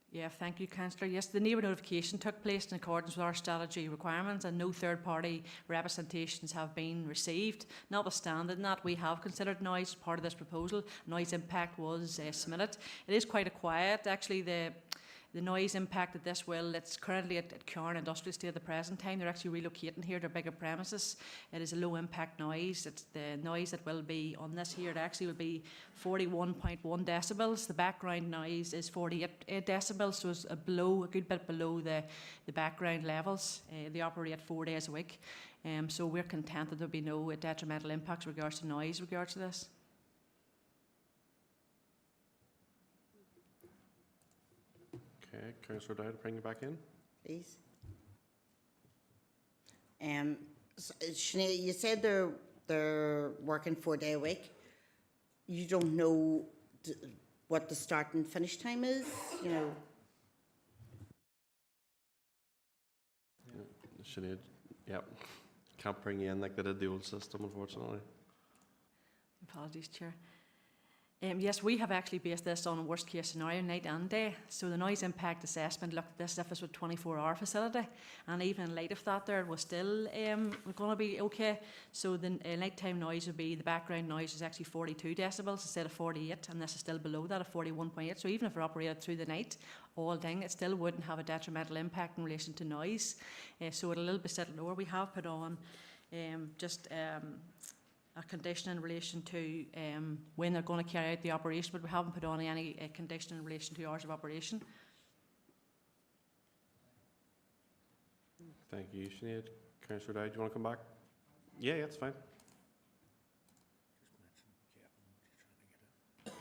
Yeah, thank you, Councillor. Yes, the neighbour notification took place in accordance with our statutory requirements, and no third-party representations have been received. Notwithstanding that, we have considered noise as part of this proposal. Noise impact was submitted. It is quite a quiet, actually. The noise impact at this will, it's currently at Carn Industrial Estate at the present time. They're actually relocating here to bigger premises. It is a low impact noise. It's the noise that will be on this here. It actually will be 41.1 decibels. The background noise is 48 decibels, so it's a good bit below the background levels. They operate 4 days a week. So we're content that there'll be no detrimental impacts with regards to noise with regards to this. Okay, Councillor Dowd, bring you back in. Please. So, Sinead, you said they're working 4 day a week. You don't know what the start and finish time is, you know? Sinead, yep. Can't bring you in like they did the old system, unfortunately. Apologies, Chair. Yes, we have actually based this on a worst case scenario, night and day. So the noise impact assessment looked at this as if it was a 24-hour facility, and even in light of that there, it was still going to be okay. So the nighttime noise would be, the background noise is actually 42 decibels instead of 48, and this is still below that at 41.8. So even if it operated through the night, all day, it still wouldn't have a detrimental impact in relation to noise. So it'll a little bit sit lower. We have put on a condition in relation to when they're going to carry out the operation, but we haven't put on any condition in relation to hours of operation. Thank you, Sinead. Councillor Dowd, do you want to come back? Yeah, that's fine.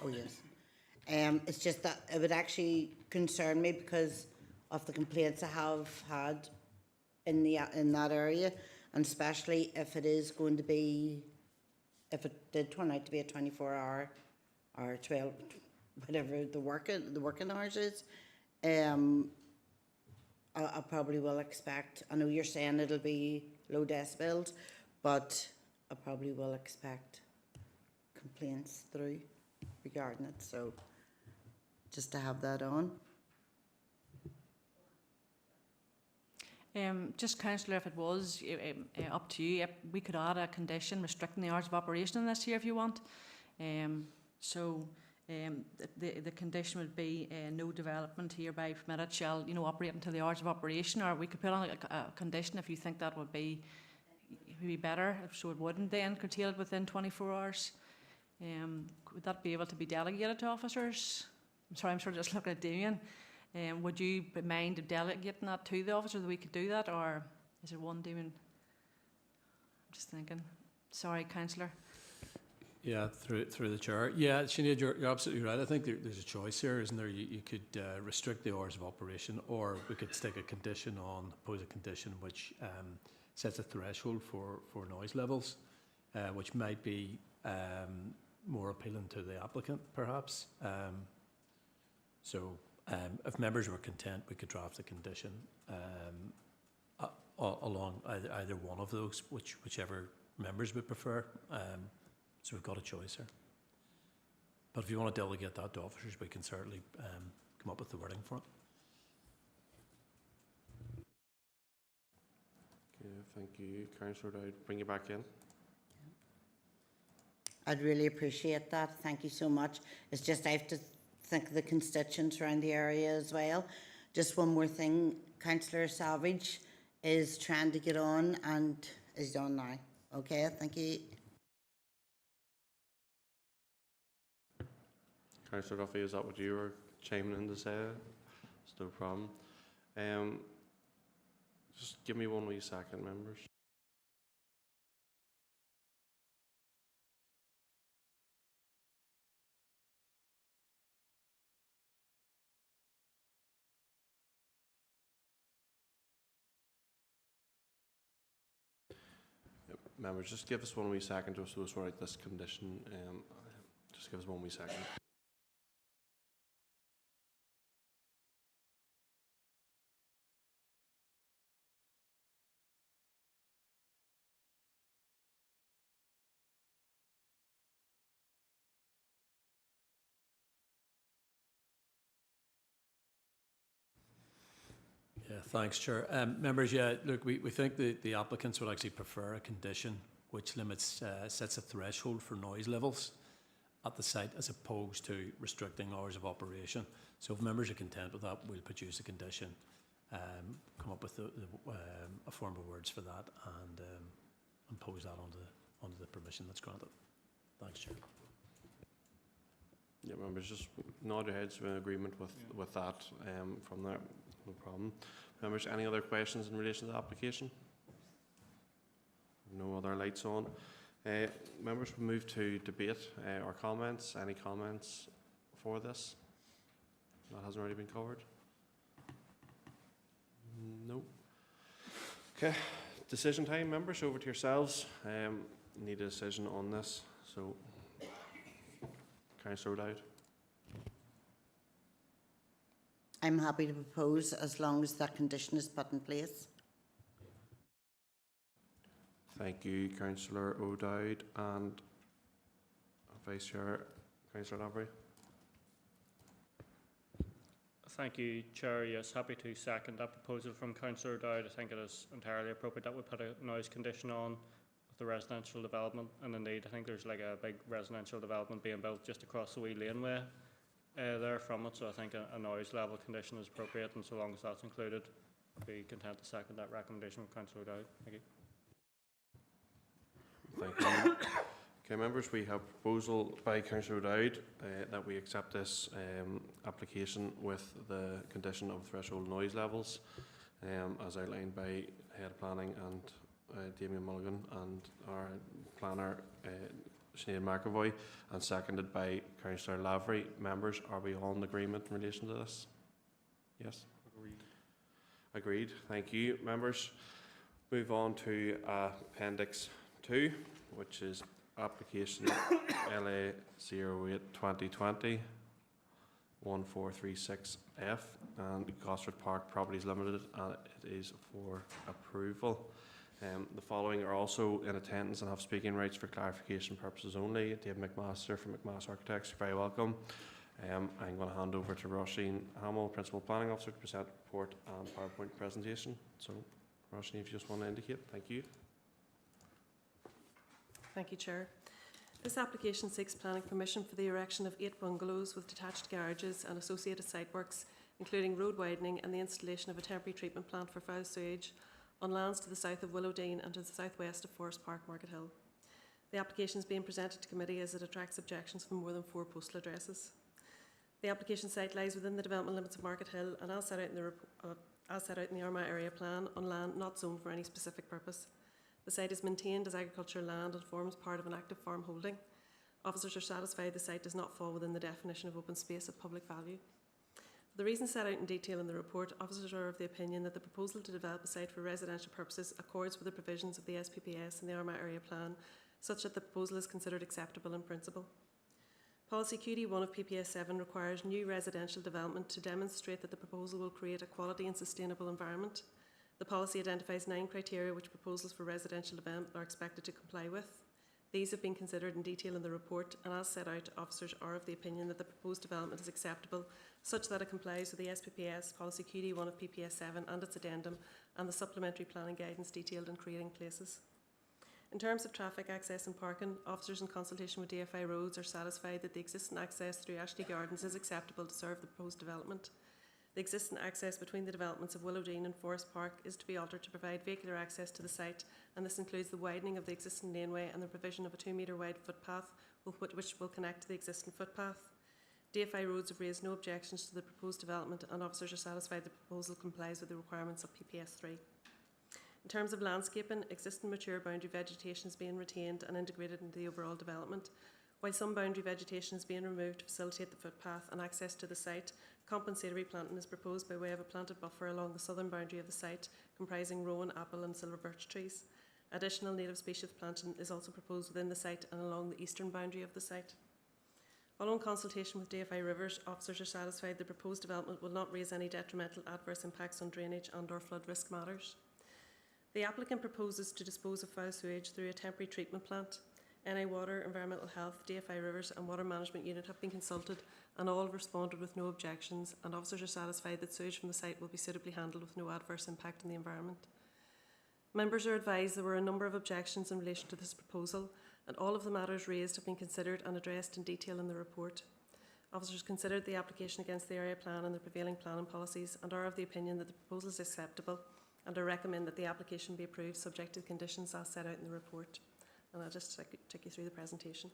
Oh, yes. It's just that it would actually concern me because of the complaints I have had in that area, and especially if it is going to be, if it did turn out to be a 24-hour or 12, whatever the working hours is, I probably will expect, I know you're saying it'll be low decibels, but I probably will expect complaints through regarding it, so just to have that on. Just councillor, if it was up to you, we could add a condition restricting the hours of operation in this here if you want. The condition would be no development hereby permitted shall, operate until the hours of operation, or we could put on a condition if you think that would be better, so it wouldn't then curtail it within 24 hours. Would that be able to be delegated to officers? I'm sorry, I'm sort of just looking at Damien. Would you mind delegating that to the officer that we could do that, or is it one, Damien? I'm just thinking. Sorry, councillor. Yeah, through the chair. Yeah, Sinead, you're absolutely right. I think there's a choice here, isn't there? You could restrict the hours of operation, or we could stick a condition on, pose a condition which sets a threshold for noise levels, which might be more appealing to the applicant, perhaps. If members were content, we could draft a condition along either one of those, whichever members would prefer. So we've got a choice here. But if you want to delegate that to officers, we can certainly come up with the wording for it. Okay, thank you, Councillor Dowd. Bring you back in. I'd really appreciate that. Thank you so much. It's just I have to think of the constituents around the area as well. Just one more thing. Councillor Savage is trying to get on and is on now. Okay, thank you. Councillor Duffy, is that what you were chiming in to say? It's no problem. Just give me one wee second, members. Members, just give us one wee second to sort out this condition. Just give us one wee second. Yeah, thanks, Chair. Members, look, we think the applicants would actually prefer a condition which limits, sets a threshold for noise levels at the site as opposed to restricting hours of operation. So if members are content with that, we'll produce a condition, come up with a form of words for that, and impose that onto the permission that's granted. Thanks, Chair. Yeah, members, just nod your heads in agreement with that from there. No problem. Members, any other questions in relation to the application? No other lights on. Members, we'll move to debate or comments. Any comments for this? That hasn't already been covered? No. Okay. Decision time, members, over to yourselves. Need a decision on this. So, Councillor Dowd. I'm happy to propose as long as that condition is put in place. Thank you, Councillor O'Dowd, and Vice Chair, Councillor Lavery. Thank you, Chair. Yes, happy to second that proposal from Councillor O'Dowd. I think it is entirely appropriate that we put a noise condition on with the residential development, and indeed I think there's like a big residential development being built just across the wee laneway there from it, so I think a noise level condition is appropriate, and so long as that's included, I'd be content to second that recommendation from Councillor O'Dowd. Thank you. Thank you. Okay, members, we have a proposal by Councillor O'Dowd that we accept this application with the condition of threshold noise levels, as outlined by Head of Planning and Damien Mulligan and our planner Sinead McAvoy, and seconded by Councillor Lavery. Members, are we all in agreement in relation to this? Yes? Agreed. Agreed. Thank you, members. Move on to Appendix 2, which is application LA 08-2020 1436F and Gosford Park Properties Limited, and it is for approval. The following are also in attendance and have speaking rights for clarification purposes only. Dave McMaster from McMaster Architects, you're very welcome. I'm going to hand over to Roisin Hamill, Principal Planning Officer, to present the report and PowerPoint presentation. So, Roshni, if you just want to indicate, thank you. Thank you, Chair. This application seeks planning permission for the erection of 8 bungalows with detached garages and associated site works, including road widening and the installation of a temporary treatment plant for foul sewage on lands to the south of Willowdean and to the southwest of Forest Park, Market Hill. The application is being presented to committee as it attracts objections from more than 4 postal addresses. The application site lies within the development limits of Market Hill and as set out in the Armagh area plan on land not zoned for any specific purpose. The site is maintained as agricultural land and forms part of an active farm holding. Officers are satisfied the site does not fall within the definition of open space of public value. For the reasons set out in detail in the report, officers are of the opinion that the proposal to develop a site for residential purposes accords with the provisions of the SPPS and the Armagh area plan, such that the proposal is considered acceptable in principle. Policy QD1 of PPS 7 requires new residential development to demonstrate that the proposal will create a quality and sustainable environment. The policy identifies 9 criteria which proposals for residential development are expected to comply with. These have been considered in detail in the report, and as set out, officers are of the opinion that the proposed development is acceptable, such that it complies with the SPPS Policy QD1 of PPS 7 and its addendum, and the supplementary planning guidance detailed in creating places. In terms of traffic access and parking, officers in consultation with DFI Roads are satisfied that the existing access through Ashley Gardens is acceptable to serve the proposed development. The existing access between the developments of Willowdean and Forest Park is to be altered to provide vehicular access to the site, and this includes the widening of the existing laneway and the provision of a 2-metre wide footpath which will connect to the existing footpath. DFI Roads have raised no objections to the proposed development, and officers are satisfied the proposal complies with the requirements of PPS 3. In terms of landscaping, existing mature boundary vegetation is being retained and integrated into the overall development. While some boundary vegetation is being removed to facilitate the footpath and access to the site, compensatory planting is proposed by way of a planted buffer along the southern boundary of the site, comprising rowan, apple and silver birch trees. Additional native species planting is also proposed within the site and along the eastern boundary of the site. Following consultation with DFI Rivers, officers are satisfied the proposed development will not raise any detrimental adverse impacts on drainage and/or flood risk matters. The applicant proposes to dispose of foul sewage through a temporary treatment plant. NI Water, Environmental Health, DFI Rivers and Water Management Unit have been consulted and all responded with no objections, and officers are satisfied that sewage from the site will be suitably handled with no adverse impact on the environment. Members are advised there were a number of objections in relation to this proposal, and all of the matters raised have been considered and addressed in detail in the report. Officers considered the application against the area plan and the prevailing planning policies and are of the opinion that the proposal is acceptable, and I recommend that the application be approved subject to the conditions as set out in the report. And I'll just take you through the presentation.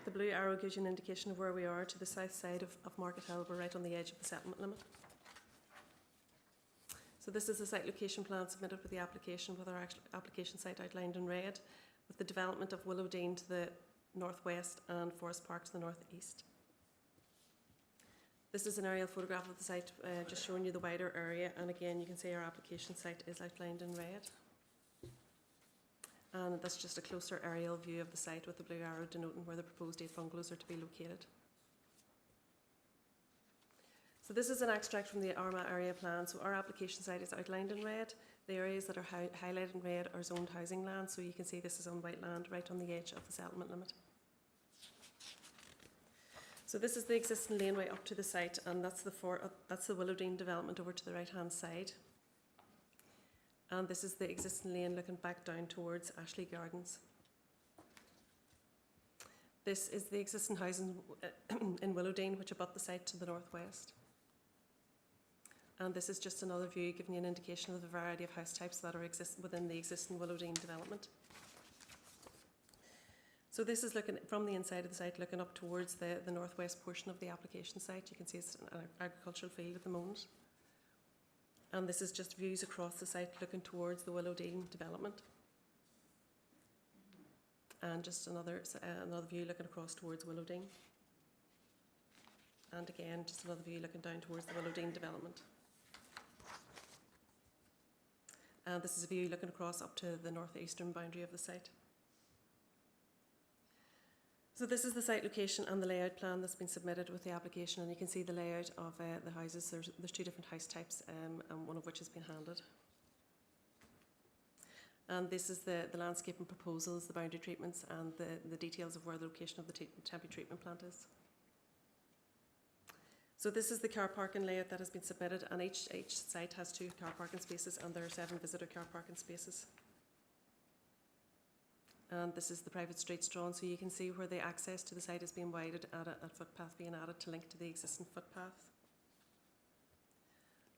The blue arrow gives you an indication of where we are. To the south side of Market Hill, we're right on the edge of the settlement limit. So this is the site location plan submitted with the application, with our application site outlined in red, with the development of Willowdean to the northwest and Forest Park to the northeast. This is an aerial photograph of the site, just showing you the wider area, and again you can see our application site is outlined in red. And that's just a closer aerial view of the site with the blue arrow denoting where the proposed 8 bungalows are to be located. So this is an extract from the Armagh area plan. So our application site is outlined in red. The areas that are highlighted in red are zoned housing land, so you can see this is on white land right on the edge of the settlement limit. So this is the existing laneway up to the site, and that's the Willowdean development over to the right-hand side. And this is the existing lane looking back down towards Ashley Gardens. This is the existing housing in Willowdean, which abut the site to the northwest. And this is just another view giving you an indication of the variety of house types that are within the existing Willowdean development. So this is looking from the inside of the site, looking up towards the northwest portion of the application site. You can see it's an agricultural field at the moment. And this is just views across the site looking towards the Willowdean development. And just another view looking across towards Willowdean. And again, just another view looking down towards the Willowdean development. And this is a view looking across up to the northeastern boundary of the site. So this is the site location and the layout plan that's been submitted with the application, and you can see the layout of the houses. There's 2 different house types, and one of which has been handed. And this is the landscaping proposals, the boundary treatments, and the details of where the location of the temporary treatment plant is. So this is the car parking layout that has been submitted, and each site has 2 car parking spaces, and there are 7 visitor car parking spaces. And this is the private streets drawn, so you can see where the access to the site is being widened and a footpath being added to link to the existing footpath.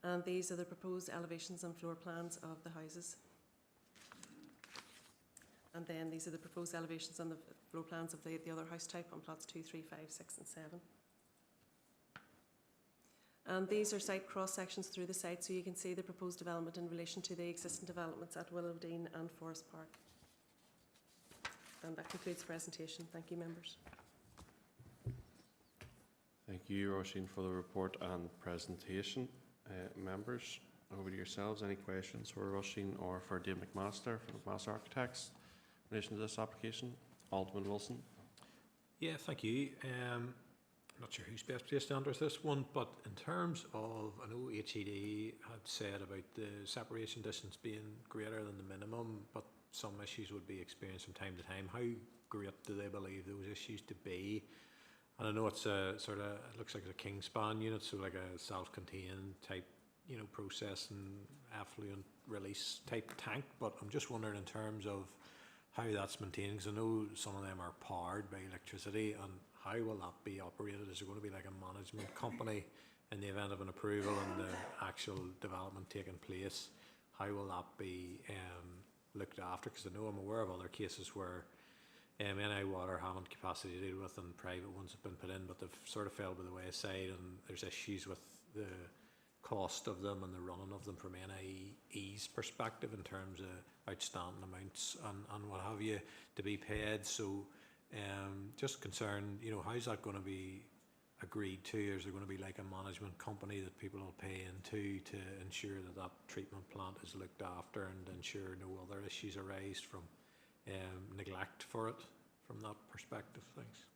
And these are the proposed elevations and floor plans of the houses. And then these are the proposed elevations and the floor plans of the other house type on plots 2, 3, 5, 6 and 7. And these are site cross sections through the site, so you can see the proposed development in relation to the existing developments at Willowdean and Forest Park. And that concludes the presentation. Thank you, members. Thank you, Roisin, for the report and presentation. Members, over to yourselves. Any questions for Roisin or for Dave McMaster from McMaster Architects in relation to this application? Alderman Wilson. Yeah, thank you. I'm not sure who's best placed to answer this one, but in terms of, I know HED had said about the separation distance being greater than the minimum, but some issues would be experienced from time to time. How great do they believe those issues to be? And I know it's a sort of, it looks like a Kingspan unit, so like a self-contained type, you know, process and affluent release type tank. But I'm just wondering in terms of how that's maintained, because I know some of them are powered by electricity, and how will that be operated? Is there going to be like a management company in the event of an approval and the actual development taking place? How will that be looked after? Because I know I'm aware of other cases where NI Water haven't capacity to deal with, and private ones have been put in, but they've sort of fell by the wayside, and there's issues with the cost of them and the running of them from NIE's perspective in terms of outstanding amounts and what have you to be paid. So just concerned, you know, how's that going to be agreed to? Is there going to be like a management company that people will pay into to ensure that that treatment plant is looked after and ensure no other issues arise from neglect for it from that perspective? Thanks.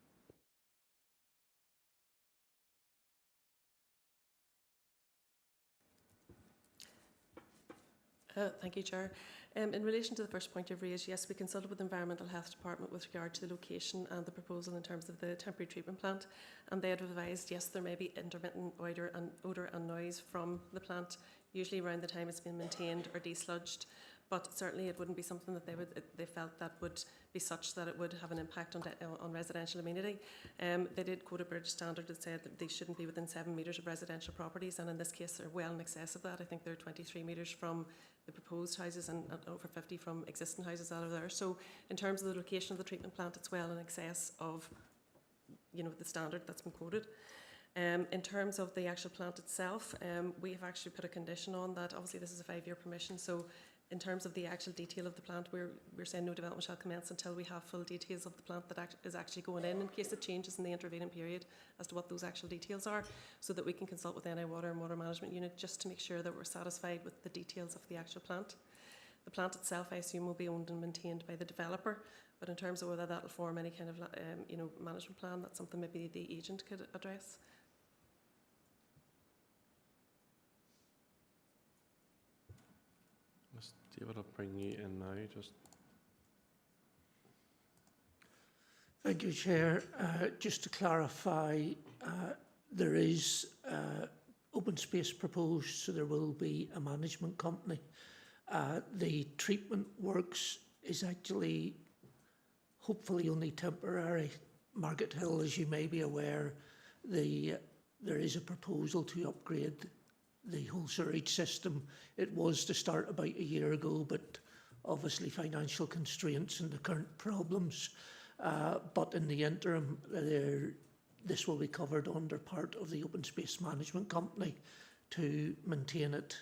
Thank you, Chair. In relation to the first point you've raised, yes, we consulted with the Environmental Health Department with regard to the location and the proposal in terms of the temporary treatment plant, and they had advised, yes, there may be intermittent odour and noise from the plant, usually around the time it's been maintained or desludged, but certainly it wouldn't be something that they felt that would be such that it would have an impact on residential amenity. They did quote a British standard that said that they shouldn't be within 7 metres of residential properties, and in this case they're well in excess of that. I think they're 23 metres from the proposed houses and over 50 from existing houses that are there. So in terms of the location of the treatment plant, it's well in excess of, you know, the standard that's been quoted. In terms of the actual plant itself, we have actually put a condition on that. Obviously this is a 5-year permission, so in terms of the actual detail of the plant, we're saying no development shall commence until we have full details of the plant that is actually going in case it changes in the intervening period as to what those actual details are, so that we can consult with NI Water and Water Management Unit just to make sure that we're satisfied with the details of the actual plant. The plant itself, I assume, will be owned and maintained by the developer, but in terms of whether that will form any kind of you know, management plan, that's something maybe the agent could address. David, I'll bring you in now. Thank you, Chair. Just to clarify, there is open space proposed, so there will be a management company. The treatment works is actually hopefully only temporary. Market Hill, as you may be aware, there is a proposal to upgrade the whole sewerage system. It was to start about a year ago, but obviously financial constraints and the current problems. But in the interim, this will be covered under part of the Open Space Management Company to maintain it,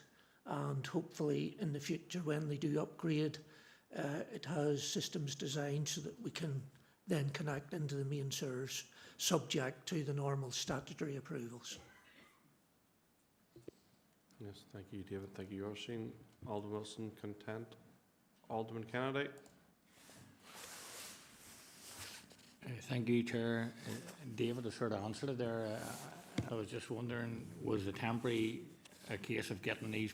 and hopefully in the future when they do upgrade, it has systems designed so that we can then connect into the main sewers, subject to the normal statutory approvals. Yes, thank you, David. Thank you, Roisin. Alderman Wilson, content. Alderman Kennedy. Thank you, Chair. David has sort of answered it there. I was just wondering, was the temporary a case of getting these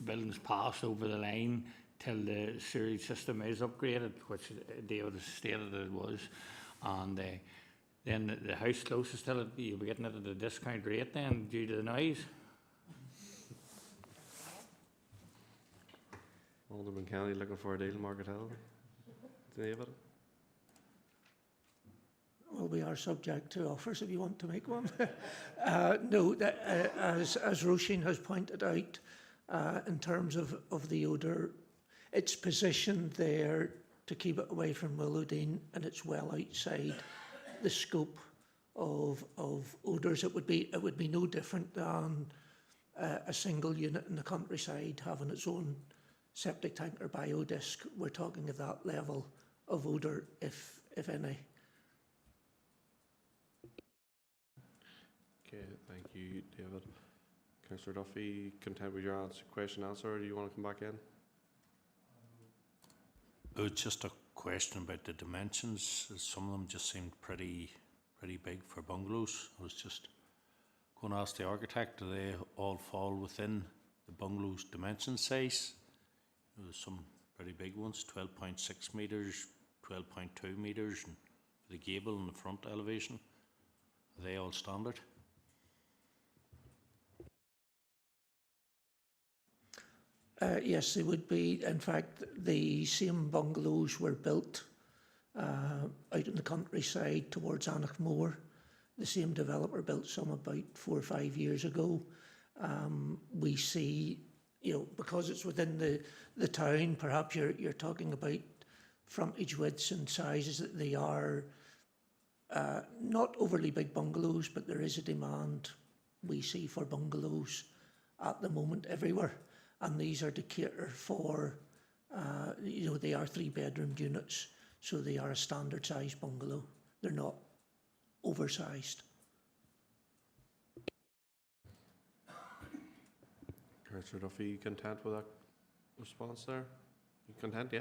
buildings passed over the line till the sewage system is upgraded, which David has stated it was, and Then the house closest to it, you'll be getting it at a discount rate then due to the noise. Alderman Kennedy looking for a deal, Margaret Hill. David? Well, we are subject to offers if you want to make one. No, as Roisin has pointed out, in terms of the odour, it's positioned there to keep it away from Willowdene, and it's well outside the scope of odours. It would be no different than a single unit in the countryside having its own septic tank or biodisc. We're talking of that level of odour, if any. Okay, thank you, David. Councillor Duffy, content with your question answer, or do you want to come back in? It's just a question about the dimensions. Some of them just seemed pretty big for bungalows. I was just going to ask the architect, do they all fall within the bungalow's dimension size? There's some pretty big ones, 12.6 metres, 12.2 metres, and for the gable and the front elevation. Are they all standard? Yes, they would be. In fact, the same bungalows were built out in the countryside towards Armagh. The same developer built some about 4 or 5 years ago. We see, because it's within the town, perhaps you're talking about frontage widths and sizes, that they are not overly big bungalows, but there is a demand we see for bungalows at the moment everywhere. And these are to cater for, they are 3-bedroom units, so they are a standard size bungalow. They're not oversized. Councillor Duffy, you content with that response there? You content, yeah?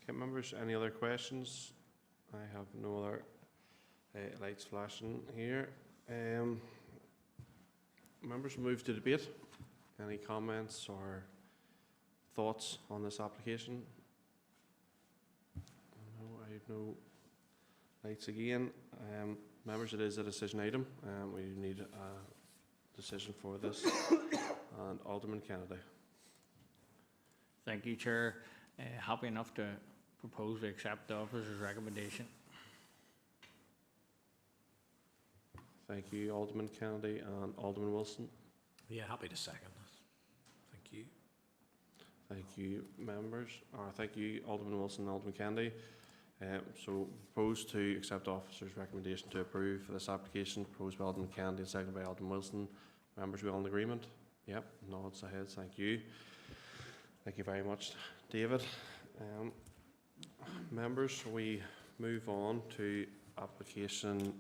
Okay, members, any other questions? I have no other lights flashing here. Members, move to debate. Any comments or thoughts on this application? No, I have no lights again. Members, it is a decision item. We need a decision for this. And Alderman Kennedy. Thank you, Chair. Happy enough to propose to accept the officer's recommendation. Thank you, Alderman Kennedy and Alderman Wilson. Yeah, happy to second. Thank you. Thank you, members. Thank you, Alderman Wilson and Alderman Kennedy. So, proposed to accept the officer's recommendation to approve this application, proposed by Alderman Kennedy and seconded by Alderman Wilson. Members, we all in agreement? Yep, nods ahead. Thank you. Thank you very much, David. Members, we move on to application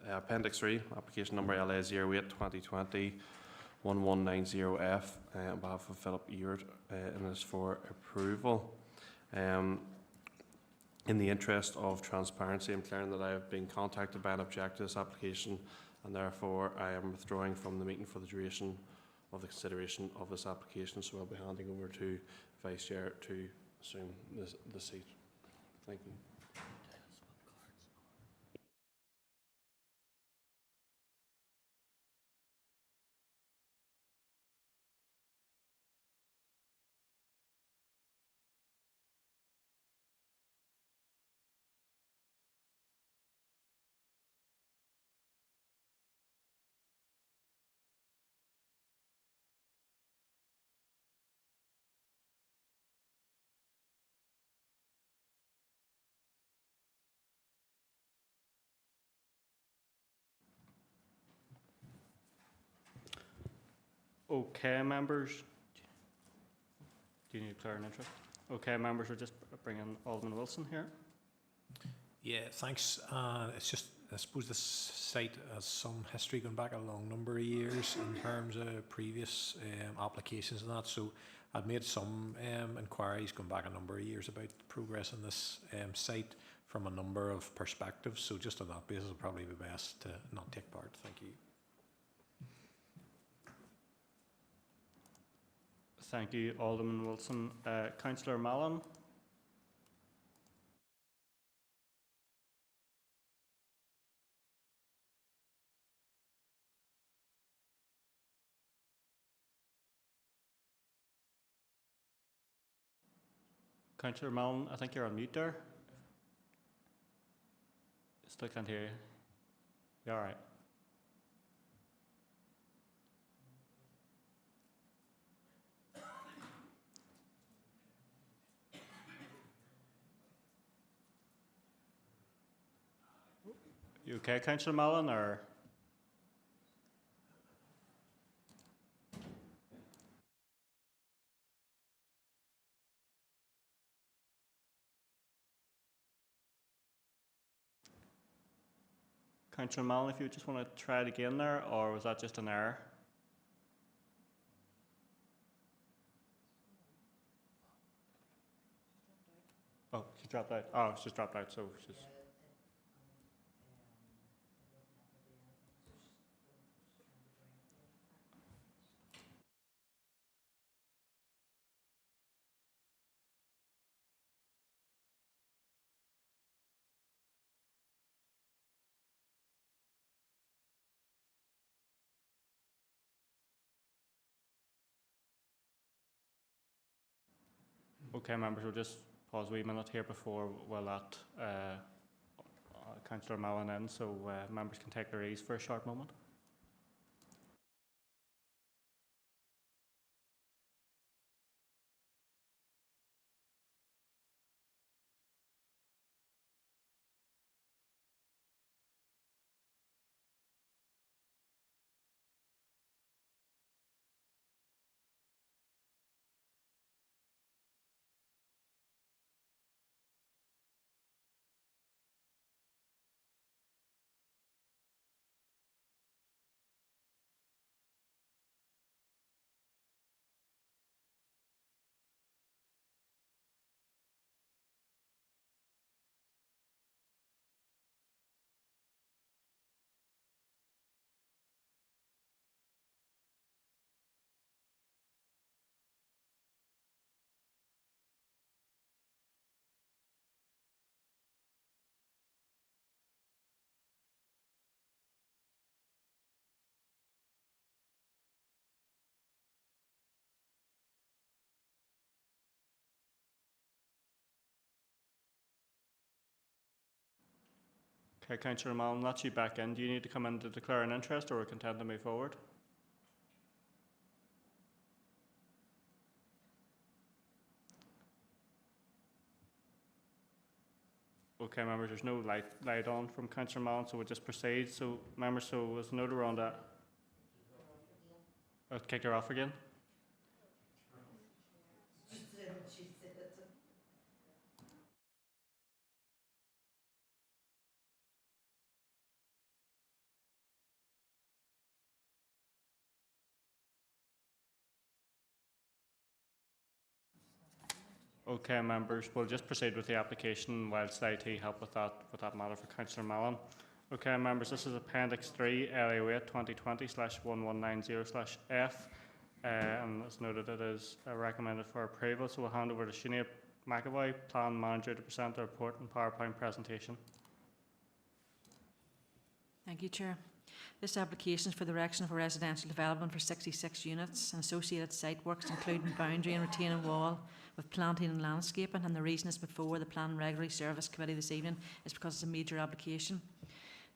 Appendix 3, application number LA 08 2020 1190F on behalf of Philip Ewart, and is for approval. In the interest of transparency, I'm declaring that I have been contacted by an objector to this application, and therefore I am withdrawing from the meeting for the duration of the consideration of this application. So I'll be handing over to Vice Chair to assume the seat. Thank you. Okay, members. Do you need to declare an interest? Okay, members, we'll just bring in Alderman Wilson here. Yeah, thanks. It's just, I suppose this site has some history going back a long number of years in terms of previous applications and that. So I've made some inquiries going back a number of years about progress on this site from a number of perspectives. So just on that basis, it'll probably be best to not take part. Thank you. Thank you, Alderman Wilson. Councillor Mallon. Councillor Mallon, I think you're on mute there. Still can't hear you. You all right? You okay, Councillor Mallon, or? Councillor Mallon, if you just want to try it again there, or was that just an error? Oh, she dropped out. Oh, she's dropped out, so she's... Okay, members, we'll just pause a wee minute here before we'll let Councillor Mallon in, so members can take their ease for a short moment. Okay, Councillor Mallon, that's you back in. Do you need to come in to declare an interest, or are we content to move forward? Okay, members, there's no light on from Councillor Mallon, so we'll just proceed. So, members, so was the note around that? I'll kick her off again. Okay, members, we'll just proceed with the application whilst IT help with that matter for Councillor Mallon. Okay, members, this is Appendix 3, LA 2020/1190/F, and as noted, it is recommended for approval. So we'll hand over to Sinead McAvoy, Plan Manager, to present the report and PowerPoint presentation. Thank you, Chair. This application is for the erection of a residential development for 66 units and associated site works, including boundary and retaining wall with planting and landscaping. And the reason it's before the Plan and Regulatory Service Committee this evening is because it's a major application.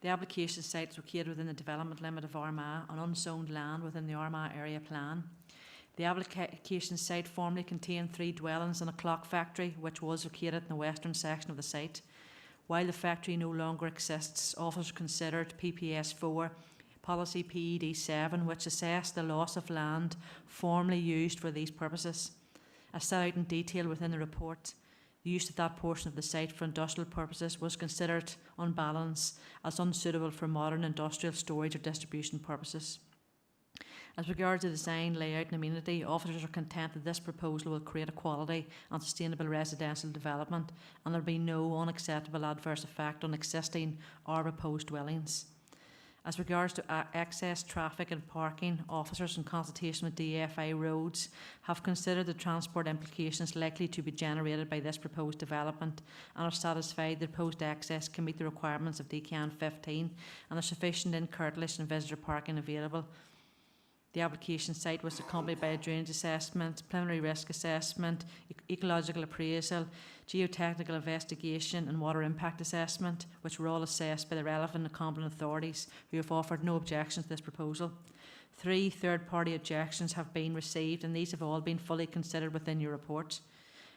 The application site is located within the development limit of Armagh on unzoned land within the Armagh area plan. The application site formerly contained 3 dwellings and a clock factory, which was located in the western section of the site. While the factory no longer exists, officers considered PPS 4, Policy PED 7, which assessed the loss of land formerly used for these purposes. As set out in detail within the report, the use of that portion of the site for industrial purposes was considered, on balance, as unsuitable for modern industrial storage or distribution purposes. As regards the design, layout and amenity, officers are content that this proposal will create a quality and sustainable residential development, and there will be no unacceptable adverse effect on existing or proposed dwellings. As regards to access, traffic and parking, officers in consultation with DFI Roads have considered the transport implications likely to be generated by this proposed development and are satisfied the proposed access can meet the requirements of DCAN 15 and there is sufficient in-curtilage and visitor parking available. The application site was accompanied by a drainage assessment, preliminary risk assessment, ecological appraisal, geotechnical investigation and water impact assessment, which were all assessed by the relevant and competent authorities who have offered no objections to this proposal. 3 third-party objections have been received, and these have all been fully considered within your report.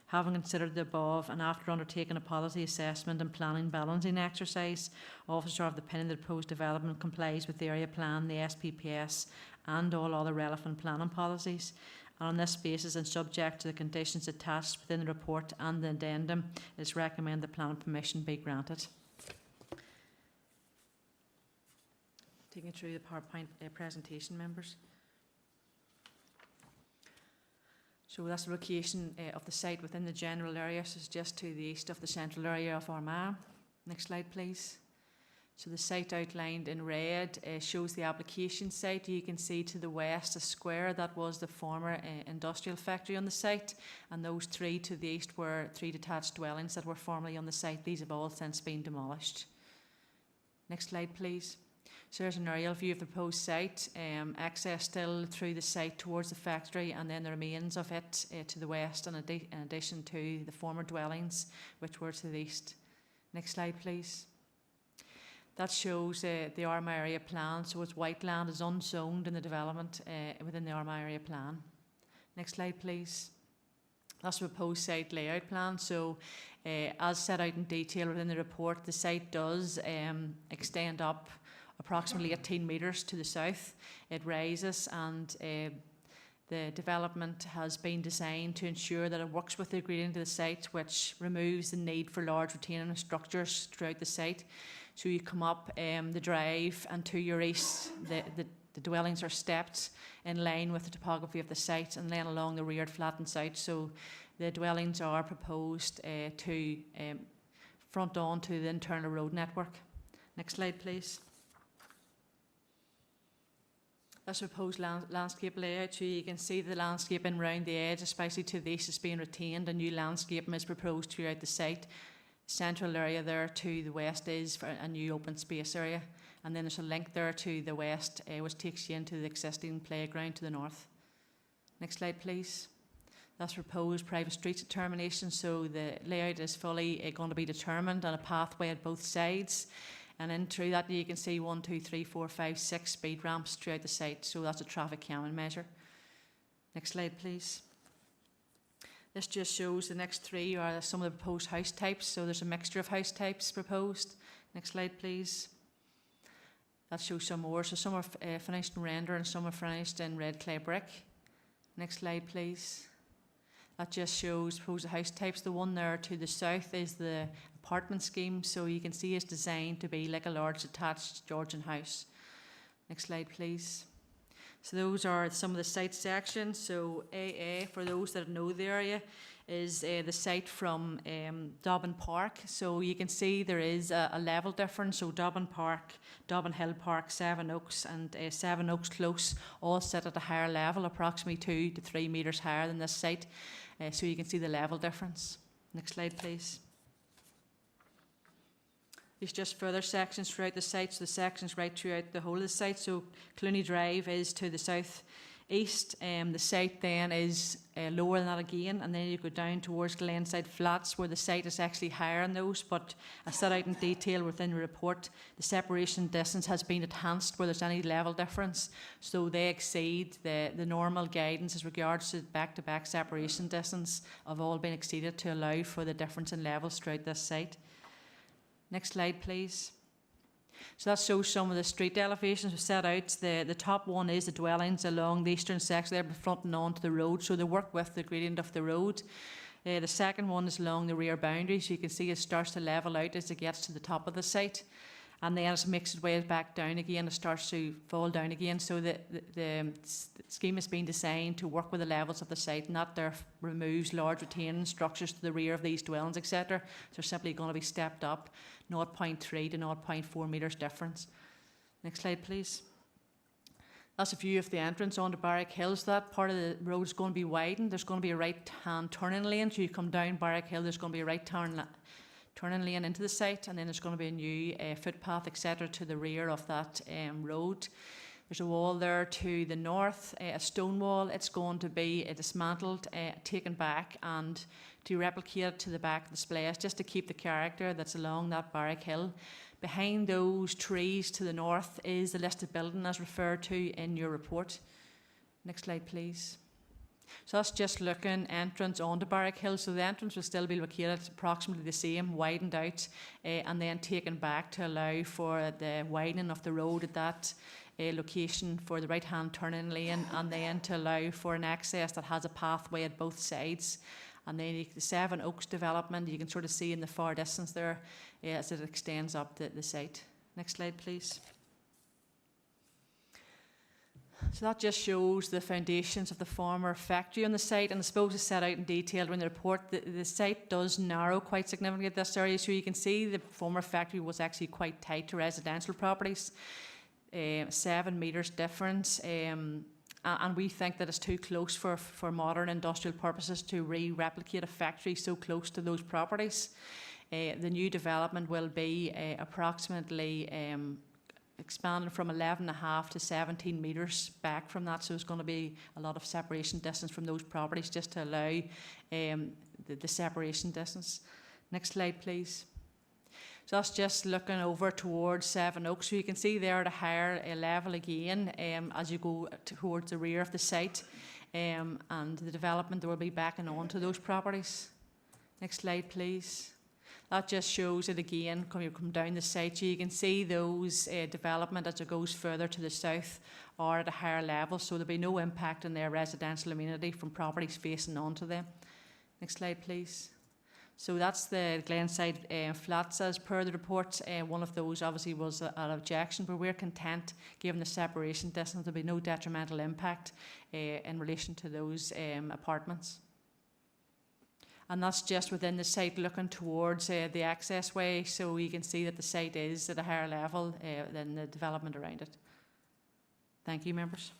Having considered the above and after undertaking a policy assessment and planning balancing exercise, officers are of the opinion that the proposed development complies with the area plan, the SPPS and all other relevant planning policies. And on this basis and subject to the conditions attached within the report and the addendum, it is recommended the planning permission be granted. Taking through the PowerPoint presentation, members. So that's the location of the site within the general area, so it's just to the east of the central area of Armagh. Next slide, please. So the site outlined in red shows the application site. You can see to the west a square that was the former industrial factory on the site, and those 3 to the east were 3 detached dwellings that were formerly on the site. These have all since been demolished. Next slide, please. So there's an aerial view of the proposed site, access still through the site towards the factory, and then the remains of it to the west, in addition to the former dwellings which were to the east. Next slide, please. That shows the Armagh area plan, so it's white land is unzoned in the development within the Armagh area plan. Next slide, please. That's the proposed site layout plan. So as set out in detail within the report, the site does extend up approximately 18 metres to the south. It rises, and the development has been designed to ensure that it works with the gradient of the site, which removes the need for large retaining structures throughout the site. So you come up the drive, and to your east, the dwellings are stepped in line with the topography of the site, and then along the rear flattened out. So the dwellings are proposed to front on to the internal road network. Next slide, please. That's a proposed landscape layout. So you can see the landscaping around the edge, especially to the east, is being retained. A new landscaping is proposed throughout the site. Central area there to the west is for a new open space area, and then there's a link there to the west which takes you into the existing playground to the north. Next slide, please. That's proposed private streets determination. So the layout is fully going to be determined, and a pathway at both sides. And in through that you can see 1, 2, 3, 4, 5, 6 speed ramps throughout the site. So that's a traffic calming measure. Next slide, please. This just shows the next 3 are some of the proposed house types. So there's a mixture of house types proposed. Next slide, please. That shows some more. So some are finished in render and some are finished in red clay brick. Next slide, please. That just shows proposed house types. The one there to the south is the apartment scheme. So you can see it's designed to be like a large detached Georgian house. Next slide, please. So those are some of the site sections. So AA, for those that know the area, is the site from Dobbin Park. So you can see there is a level difference. So Dobbin Park, Dobbin Hill Park, Seven Oaks and Seven Oaks Close all sit at a higher level, approximately 2 to 3 metres higher than this site. So you can see the level difference. Next slide, please. There's just further sections throughout the site, so the sections right throughout the whole of the site. So Clooney Drive is to the south east. The site then is lower than that again, and then you go down towards Glenside Flats where the site is actually higher than those, but as set out in detail within the report, the separation distance has been enhanced where there's any level difference, so they exceed the normal guidance as regards to back-to-back separation distance have all been exceeded to allow for the difference in levels throughout this site. Next slide, please. So that shows some of the street elevations we set out. The top one is the dwellings along the eastern section there, fronting onto the road, so they work with the gradient of the road. The second one is along the rear boundary, so you can see it starts to level out as it gets to the top of the site. And then as it makes its way back down again, it starts to fall down again. So the scheme has been designed to work with the levels of the site, and that there removes large retaining structures to the rear of these dwellings, etc. So they're simply going to be stepped up 0.3 to 0.4 metres difference. Next slide, please. That's a view of the entrance onto Barrack Hill. So that part of the road is going to be widened. There's going to be a right-hand turning lane. So you come down Barrack Hill, there's going to be a right turning lane into the site, and then there's going to be a new footpath, etc., to the rear of that road. There's a wall there to the north, a stone wall. It's going to be dismantled, taken back, and to replicate it to the back of the place, just to keep the character that's along that barrack hill. Behind those trees to the north is the listed building as referred to in your report. Next slide, please. So that's just looking entrance onto Barrack Hill. So the entrance will still be located approximately the same, widened out, and then taken back to allow for the widening of the road at that location for the right-hand turning lane, and then to allow for an access that has a pathway at both sides. And then the Seven Oaks development, you can sort of see in the far distance there as it extends up the site. Next slide, please. So that just shows the foundations of the former factory on the site, and I suppose it's set out in detail in the report. The site does narrow quite significantly at this area, so you can see the former factory was actually quite tight to residential properties, 7 metres difference, and we think that it's too close for modern industrial purposes to replicate a factory so close to those properties. The new development will be approximately expanding from 11.5 to 17 metres back from that, so there's going to be a lot of separation distance from those properties just to allow the separation distance. Next slide, please. So that's just looking over towards Seven Oaks. So you can see there at a higher level again as you go towards the rear of the site, and the development will be backing onto those properties. Next slide, please. That just shows it again, when you come down the site, you can see those development as it goes further to the south are at a higher level, so there'll be no impact on their residential amenity from properties facing onto them. Next slide, please. So that's the Glenside flats as per the report. One of those obviously was an objection, but we're content, given the separation distance, there'll be no detrimental impact in relation to those apartments. And that's just within the site looking towards the access way, so you can see that the site is at a higher level than the development around it. Thank you, members.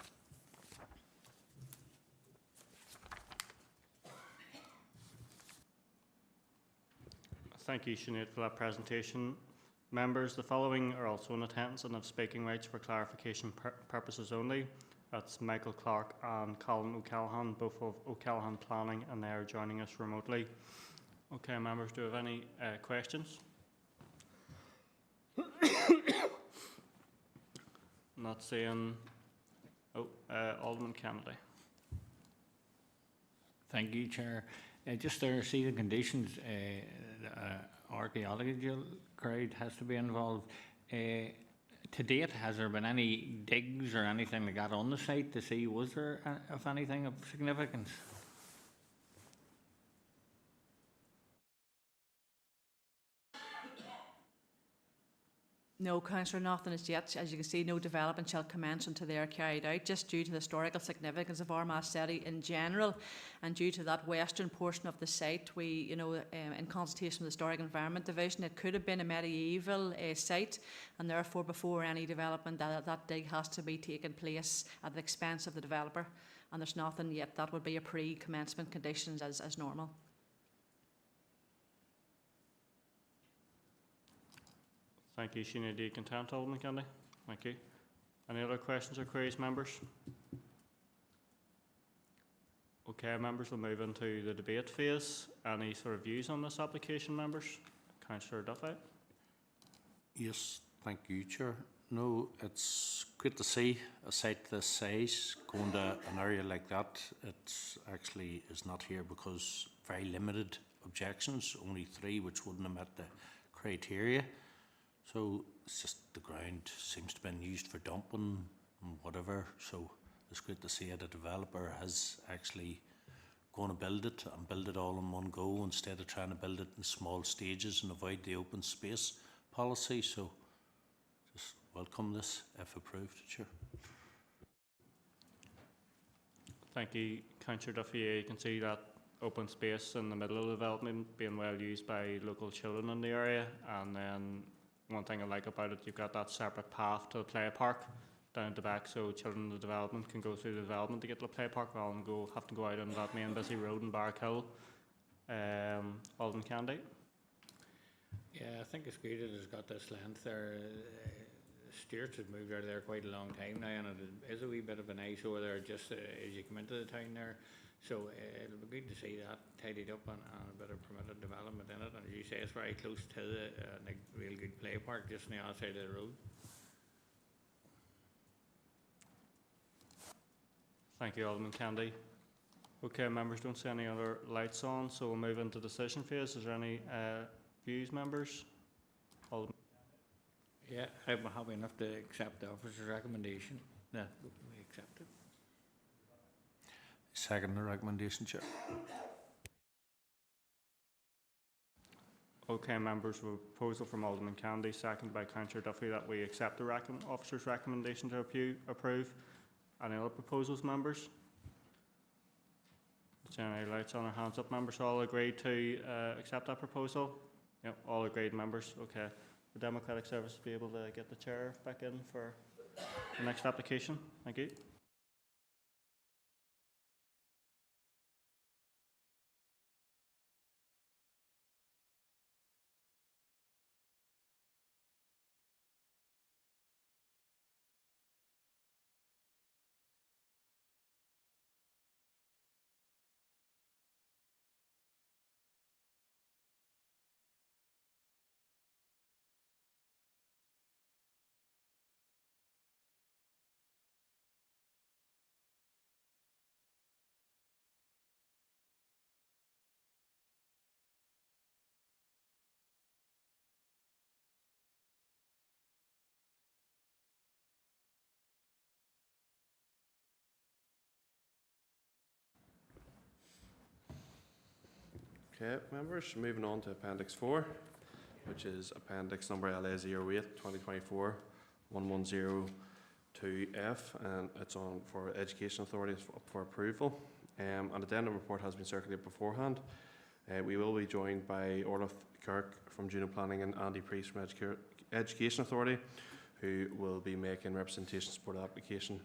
Thank you, Sinead, for that presentation. Members, the following are also in attendance and have speaking rights for clarification purposes only. That's Michael Clark and Colin O'Callaghan, both of O'Callaghan Planning, and they are joining us remotely. Okay, members, do you have any questions? Not seeing. Alderman Kennedy. Thank you, Chair. Just there, see the conditions, archaeological crowd has to be involved. To date, has there been any digs or anything like that on the site to see was there of anything of significance? No, Councillor, nothing as yet. As you can see, no development shall commence until they are carried out, just due to the historical significance of Armagh City in general, and due to that western portion of the site. We, in consultation with the Historic Environment Division, it could have been a medieval site, and therefore, before any development, that dig has to be taking place at the expense of the developer. And there's nothing yet. That would be a pre-commencement conditions as normal. Thank you, Sinead. Do you content, Alderman Kennedy? Thank you. Any other questions or queries, members? Okay, members, we'll move into the debate phase. Any sort of views on this application, members? Councillor Duffy. Yes, thank you, Chair. No, it's great to see a site this size going to an area like that. It actually is not here because very limited objections, only 3 which wouldn't have met the criteria. So it's just the ground seems to have been used for dumping and whatever. So it's great to see that a developer has actually going to build it and build it all in one go instead of trying to build it in small stages and avoid the open space policy. So just welcome this if approved, Chair. Thank you, Councillor Duffy. You can see that open space in the middle of the development being well used by local children in the area, and then one thing I like about it, you've got that separate path to the play park down at the back, so children in the development can go through the development to get to the play park rather than have to go out on that main busy road in Barrack Hill. Alderman Candy. Yeah, I think it's great that it's got this length there. Stewart's has moved out of there quite a long time now, and it is a wee bit of an eyesore there just as you come into the town there. So it'll be good to see that tidied up and a bit of permitted development in it. And as you say, it's very close to the like real good play park just on the other side of the road. Thank you, Alderman Candy. Okay, members, don't see any other lights on, so we'll move into decision phase. Is there any views, members? Alderman. Yeah, I'm happy enough to accept the officer's recommendation. Yeah, we accept it. Second the recommendation, Chair. Okay, members, we have a proposal from Alderman Candy, seconded by Councillor Duffy, that we accept the officer's recommendation to approve. Any other proposals, members? Is there any lights on or hands up, members? All agreed to accept that proposal? Yep, all agreed, members. Okay. The Democratic Service will be able to get the chair back in for the next application. Thank you. Okay, members, moving on to Appendix 4, which is Appendix number LA08 2024-1102F, and it's on for Education Authorities for approval. An addendum report has been circulated beforehand. We will be joined by Orleth Kirk from Juno Planning and Andy Priest from Education Authority, who will be making representation support application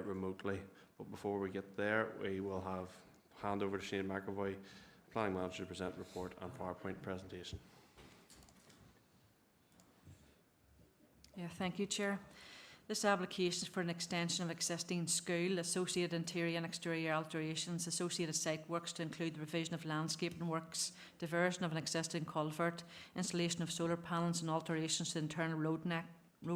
remotely. But before we get there, we will hand over to Shane McAvoy, Planning Manager, to present report and PowerPoint presentation. Yeah, thank you, Chair. This application is for an extension of existing school, associated interior and exterior alterations, associated site works to include the revision of landscaping works, diversion of an existing culvert, installation of solar panels and alterations to the internal road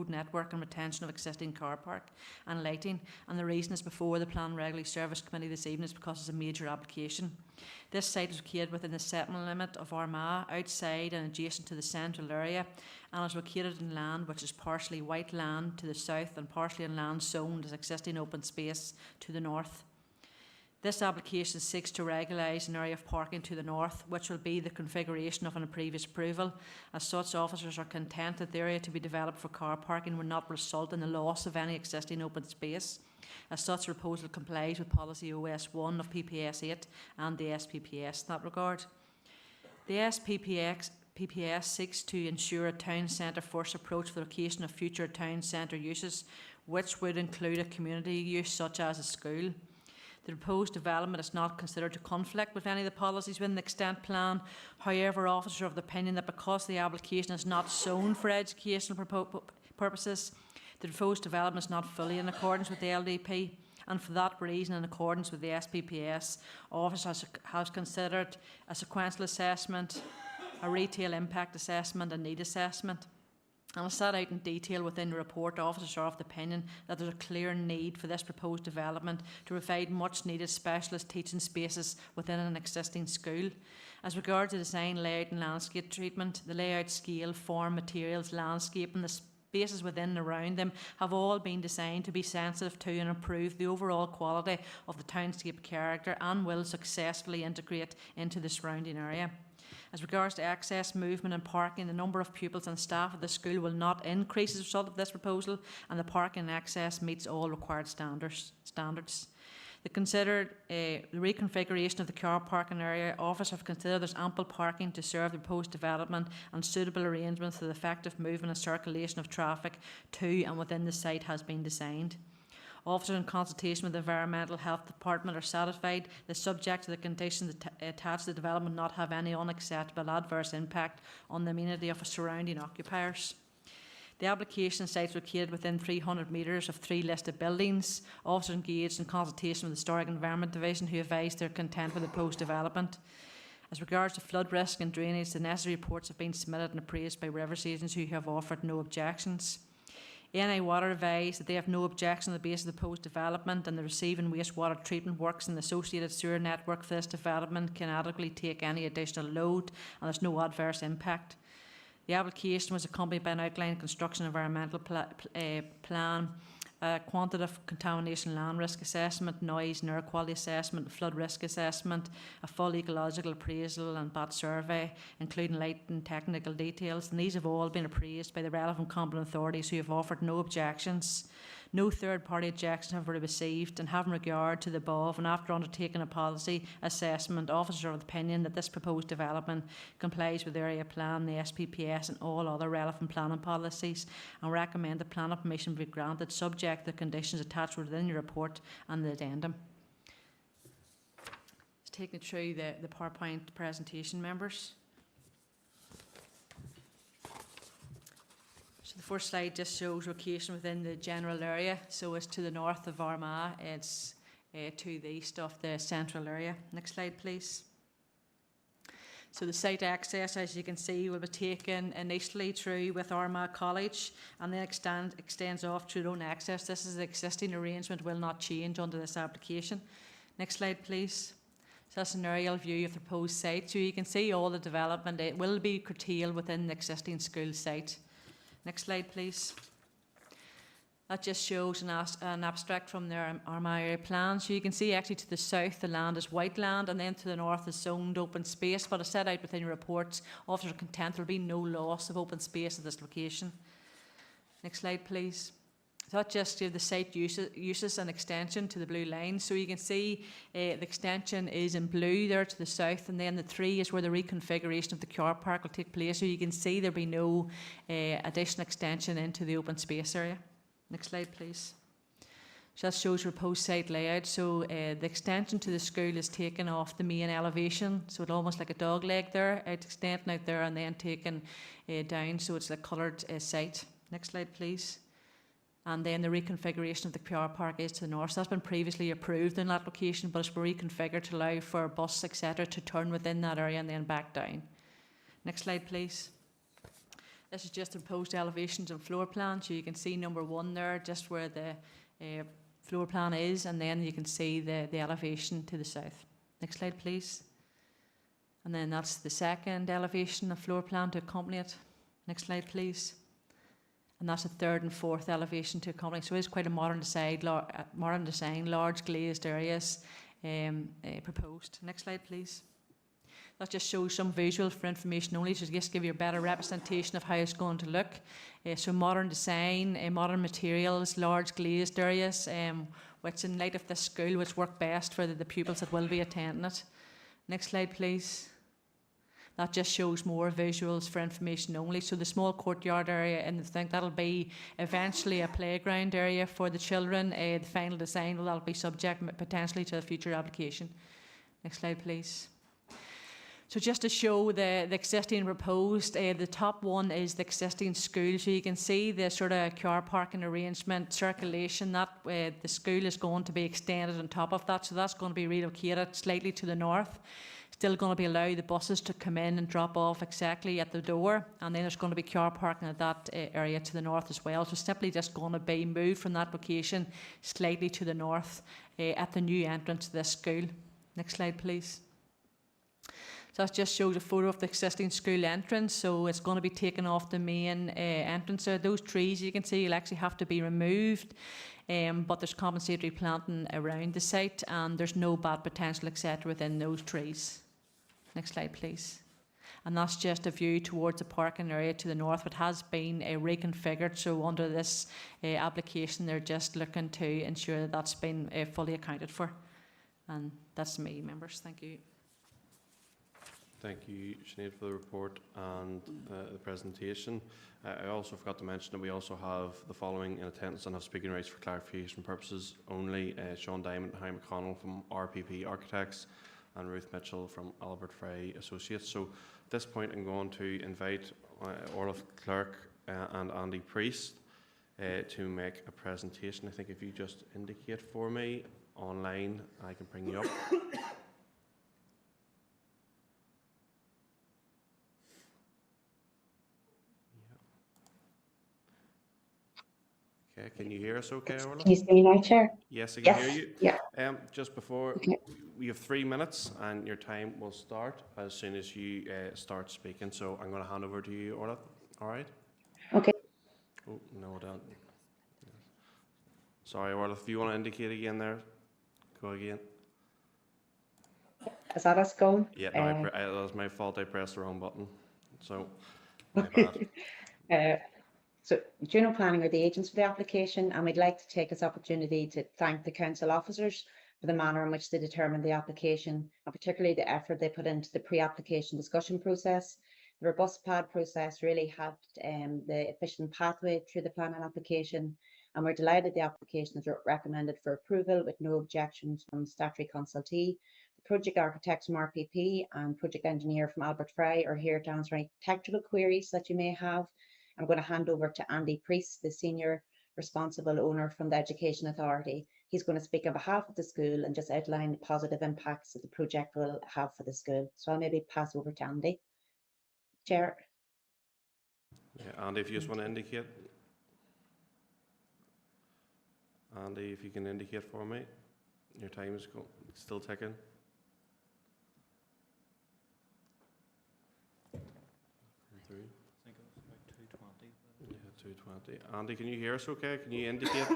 network and retention of existing car park and lighting. And the reason is before the Plan Regulatory Service Committee this evening is because it's a major application. This site is located within the settlement limit of Armagh, outside and adjacent to the central area, and is located in land which is partially white land to the south and partially in land zoned as existing open space to the north. This application seeks to regulise an area of parking to the north, which will be the configuration of a previous approval. As such, officers are content that the area to be developed for car parking will not result in the loss of any existing open space. As such, the proposal complies with Policy OS1 of PPS 8 and the SPPS in that regard. The PPS seeks to ensure a town centre first approach for the location of future town centre uses, which would include a community use such as a school. The proposed development is not considered to conflict with any of the policies within the extent plan. However, officers are of the opinion that because the application is not zoned for educational purposes, the proposed development is not fully in accordance with the LDP, and for that reason, in accordance with the SPPS, officers has considered a sequential assessment, a retail impact assessment, and need assessment. And as set out in detail within the report, officers are of the opinion that there is a clear need for this proposed development to provide much needed specialist teaching spaces within an existing school. As regards the design, layout and landscape treatment, the layout, scale, form, materials, landscape and the spaces within and around them have all been designed to be sensitive to and improve the overall quality of the townscape character and will successfully integrate into the surrounding area. As regards to access, movement and parking, the number of pupils and staff at the school will not increase as a result of this proposal, and the parking and access meets all required standards. The reconfiguration of the car parking area, officers have considered there's ample parking to serve the proposed development and suitable arrangements for the effective movement and circulation of traffic to and within the site has been designed. Officers in consultation with the Environmental Health Department are satisfied that subject to the conditions attached to the development not have any unacceptable adverse impact on the amenity of surrounding occupiers. The application site is located within 300 metres of 3 listed buildings. Officers engaged in consultation with the Historic Environment Division, who advised their content with the proposed development. As regards to flood risk and drainage, the necessary reports have been submitted and appraised by Rivers Agents, who have offered no objections. NI Water advised that they have no objection on the basis of the proposed development, and the receiving wastewater treatment works and the associated sewer network for this development can adequately take any additional load, and there's no adverse impact. The application was accompanied by an outline construction environmental plan, quantitative contamination land risk assessment, noise and air quality assessment, flood risk assessment, a full ecological appraisal and BAT survey, including light and technical details. And these have all been appraised by the relevant competent authorities, who have offered no objections. No third-party objections have been received, and having regard to the above, and after undertaking a policy assessment, officers are of the opinion that this proposed development complies with the area plan, the SPPS and all other relevant planning policies, and recommend the planning permission be granted subject to the conditions attached within your report and the addendum. Let's take it through the PowerPoint presentation, members. So the first slide just shows location within the general area. So it's to the north of Armagh, it's to the east of the central area. Next slide, please. So the site access, as you can see, will be taken initially through with Armagh College, and then extends off through their own access. This is the existing arrangement, will not change under this application. Next slide, please. So that's an aerial view of the proposed site. So you can see all the development. It will be curtailed within the existing school site. Next slide, please. That just shows an abstract from their Armagh area plan. So you can see actually to the south the land is white land, and then to the north is zoned open space. But as set out within your reports, officers are content there will be no loss of open space at this location. Next slide, please. So that just gives the site uses and extension to the blue line. So you can see the extension is in blue there to the south, and then the 3 is where the reconfiguration of the car park will take place. So you can see there'll be no additional extension into the open space area. Next slide, please. So that shows your proposed site layout. So the extension to the school is taken off the main elevation, so it's almost like a dog leg there, extending out there and then taken down, so it's a coloured site. Next slide, please. And then the reconfiguration of the car park is to the north. So that's been previously approved in that location, but it's been reconfigured to allow for bus, etc., to turn within that area and then back down. Next slide, please. This is just the proposed elevations and floor plan. So you can see number 1 there, just where the floor plan is, and then you can see the elevation to the south. Next slide, please. And then that's the second elevation of floor plan to accompany it. Next slide, please. And that's the 3rd and 4th elevation to accompany. So it is quite a modern design, large glazed areas proposed. Next slide, please. That just shows some visual for information only, to just give you a better representation of how it's going to look. So modern design, modern materials, large glazed areas, which in light of this school, which work best for the pupils that will be attending it. Next slide, please. That just shows more visuals for information only. So the small courtyard area, and I think that'll be eventually a playground area for the children. The final design will be subject potentially to a future application. Next slide, please. So just to show the existing proposed, the top one is the existing school. So you can see the sort of car parking arrangement, circulation, that the school is going to be extended on top of that. So that's going to be relocated slightly to the north. Still going to be allow the buses to come in and drop off exactly at the door, and then there's going to be car parking at that area to the north as well. So simply just going to be moved from that location slightly to the north at the new entrance to this school. Next slide, please. So that just shows a photo of the existing school entrance. So it's going to be taken off the main entrance there. Those trees you can see will actually have to be removed, but there's compensatory planting around the site, and there's no bad potential, etc., within those trees. Next slide, please. And that's just a view towards the parking area to the north, which has been reconfigured. So under this application, they're just looking to ensure that that's been fully accounted for. And that's me, members. Thank you. Thank you, Sinead, for the report and the presentation. I also forgot to mention that we also have the following in attendance and have speaking rights for clarification purposes only. Sean Diamond, Harry McConnell from RPP Architects, and Ruth Mitchell from Albert Frey Associates. So at this point I'm going to invite Orlov Clerk and Andy Priest to make a presentation. I think if you just indicate for me online, I can bring you up. Okay, can you hear us okay, Orla? Can you see me now, Chair? Yes, I can Yes. hear you. Yeah. Just before, Okay. we have 3 minutes and your time will start as soon as you start speaking. So I'm going to hand over to you, Orla. All right? Okay. Oh, no, I don't. Sorry, Orla, if you want to indicate again there, go again. Is that us going? Yeah, no, that was my fault. I pressed the wrong button. So, my bad. So, Juno Planning are the agents for the application, and we'd like to take this opportunity to thank the council officers for the manner in which they determined the application, and particularly the effort they put into the pre-application discussion process. The robust PAD process really helped the efficient pathway through the planning application, and we're delighted the application is recommended for approval with no objections from statutory consultee. The project architect from RPP and project engineer from Albert Fry are here to answer any technical queries that you may have. I'm going to hand over to Andy Priest, the senior responsible owner from the Education Authority. He's going to speak on behalf of the school and just outline the positive impacts that the project will have for the school. So I'll maybe pass over to Andy. Chair. Yeah, Andy, if you just want to indicate. Andy, if you can indicate for me. Your time is still ticking. Through. I think it was about 2:20. Yeah, 2:20. Andy, can you hear us okay? Can you indicate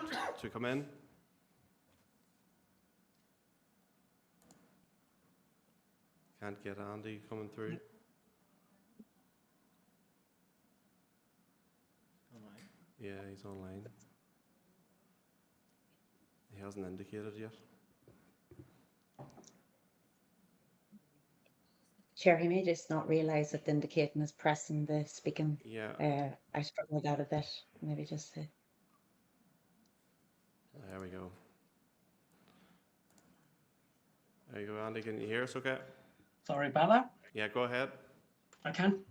to come in? Can't get Andy coming through. Online. Yeah, he's online. He hasn't indicated yet. Chair, he may just not realise that the indicating is pressing the speaking. Yeah. I struggle with that a bit. Maybe just There we go. There you go, Andy. Can you hear us okay? Sorry about that. Yeah, go ahead. I can.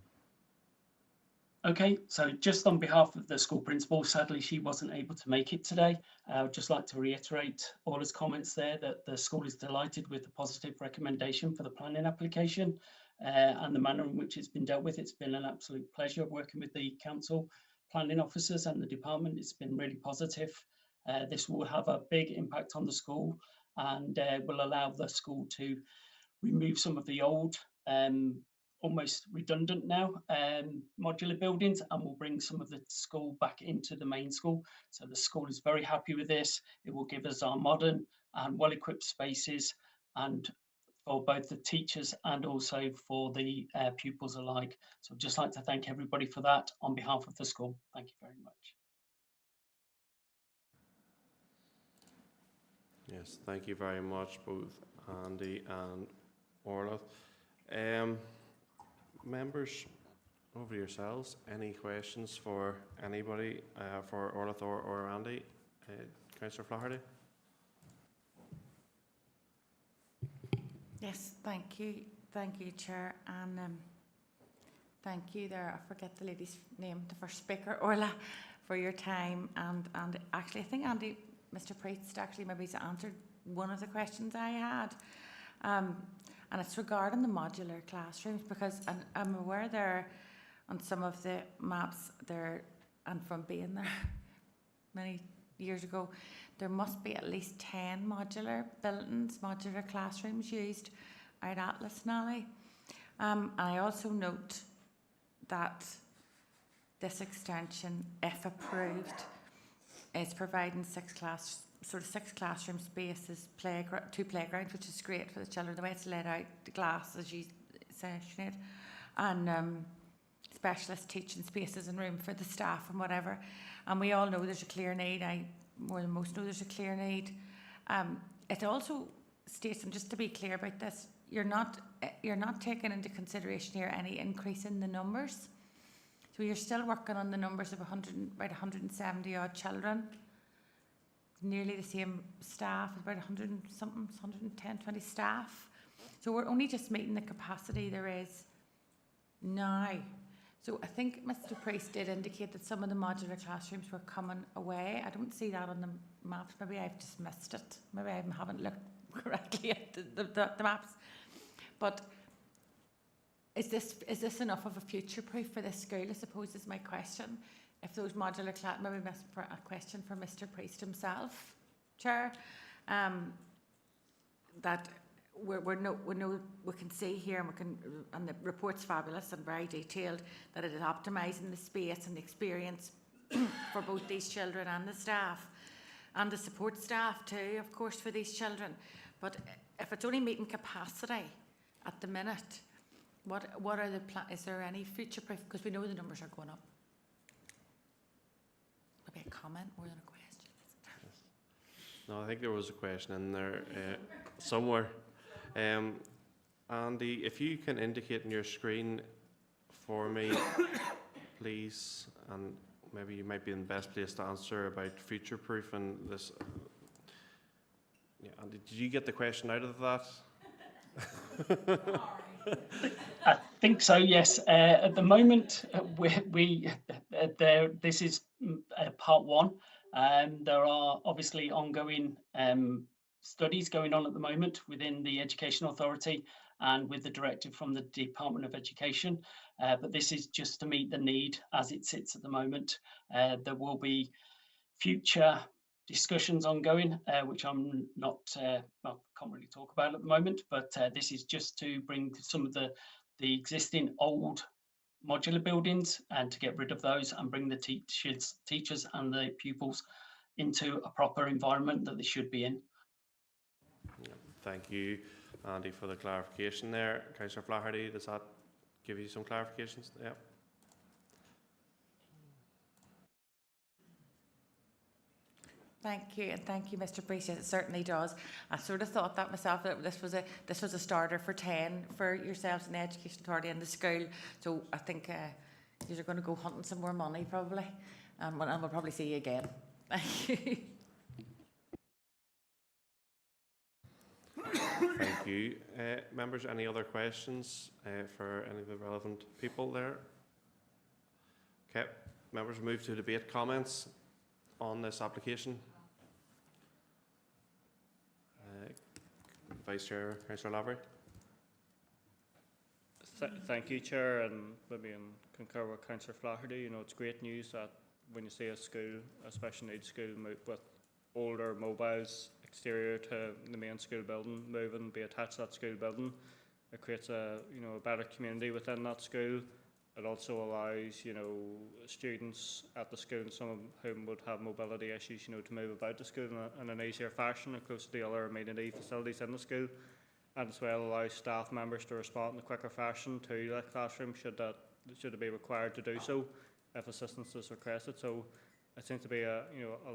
Okay, so just on behalf of the school principal, sadly she wasn't able to make it today. I would just like to reiterate all his comments there that the school is delighted with the positive recommendation for the planning application and the manner in which it's been dealt with. It's been an absolute pleasure working with the council planning officers and the department. It's been really positive. This will have a big impact on the school and will allow the school to remove some of the old almost redundant now modular buildings, and will bring some of the school back into the main school. So the school is very happy with this. It will give us our modern and well-equipped spaces, and for both the teachers and also for the pupils alike. So I'd just like to thank everybody for that on behalf of the school. Thank you very much. Yes, thank you very much, both Andy and Orla. Members, over yourselves, any questions for anybody, for Orla or Andy? Councillor Flaherty? Yes, thank you, Chair, and thank you there, I forget the lady's name, the first speaker, Orla, for your time, and actually I think Andy, Mr. Priest actually maybe has answered one of the questions I had. And it's regarding the modular classrooms, because I'm aware there on some of the maps there, and from being there many years ago, there must be at least 10 modular buildings, modular classrooms used out at Lisnally. And I also note that this extension, if approved, is providing six classroom spaces, two playgrounds, which is great for the children. The way it's laid out, the glass, as you say, Sinead, and specialist teaching spaces and room for the staff and whatever. And we all know there's a clear need. I more than most know there's a clear need. It also states, and just to be clear about this, you're not taking into consideration here any increase in the numbers. So you're still working on the numbers of about 170 odd children. Nearly the same staff, about 100 and something, 110, 20 staff. So we're only just meeting the capacity there is now. So I think Mr Priest did indicate that some of the modular classrooms were coming away. I don't see that on the maps. Maybe I've just missed it. Maybe I haven't looked correctly at the maps. But is this enough of a future proof for this school, I suppose, is my question. If those modular class, maybe a question for Mr Priest himself, Chair, that we can see here, and the report's fabulous and very detailed, that it is optimising the space and the experience for both these children and the staff, and the support staff too, of course, for these children. But if it's only meeting capacity at the minute, what are the is there any future proof? Because we know the numbers are going up. Maybe a comment more than a question. No, I think there was a question in there somewhere. Andy, if you can indicate on your screen for me, please, and maybe you might be in the best place to answer about future-proof and this. Yeah, Andy, did you get the question out of that? I think so, yes. At the moment, this is part one. There are obviously ongoing studies going on at the moment within the Education Authority and with the directive from the Department of Education. But this is just to meet the need as it sits at the moment. There will be future discussions ongoing, which I'm not, well, can't really talk about at the moment, but this is just to bring some of the existing old modular buildings and to get rid of those and bring the teachers and the pupils into a proper environment that they should be in. Thank you, Andy, for the clarification there. Councillor Flaherty, does that give you some clarifications? Yeah. Thank you, and thank you, Mr Priest. It certainly does. I sort of thought that myself, that this was a starter for 10 for yourselves in the Education Authority and the school. So I think you're going to go hunting some more money probably, and we'll probably see you again. Thank you. Thank you. Members, any other questions for any of the relevant people there? Okay, members, move to debate comments on this application. Vice Chair, Councillor Lavery. Thank you, Chair, and maybe concur with Councillor Flaherty. You know, it's great news that when you see a school, a special needs school, with older mobiles exterior to the main school building, moving, be attached to that school building, it creates a better community within that school. It also allows students at the school, some of whom would have mobility issues, to move about the school in an easier fashion and close to the other amenity facilities in the school, and as well allows staff members to respond in a quicker fashion to that classroom should it be required to do so if assistance is requested. So it seems to be a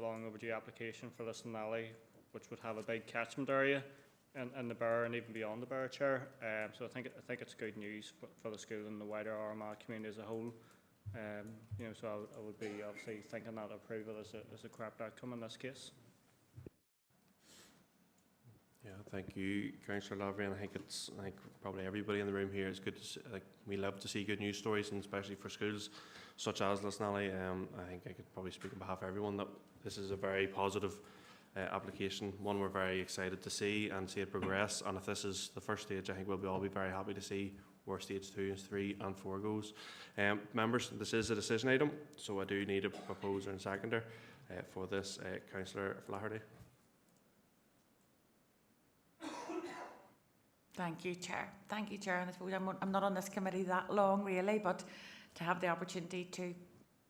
long overdue application for this alley, which would have a big catchment area in the borough and even beyond the borough, Chair. So I think it's good news for the school and the wider Armagh community as a whole. So I would be obviously thinking that approval is a correct outcome in this case. Yeah, thank you, Councillor Lavery. And I think probably everybody in the room here is good to see, we love to see good news stories, and especially for schools such as Lisnally. I think I could probably speak on behalf of everyone that this is a very positive application, one we're very excited to see and see it progress. And if this is the first stage, I think we'll all be very happy to see where stage 2, 3 and 4 goes. Members, this is a decision item, so I do need a proposer and seconder for this. Councillor Flaherty. Thank you, Chair. Thank you, Chair. And I suppose I'm not on this committee that long, really, but to have the opportunity to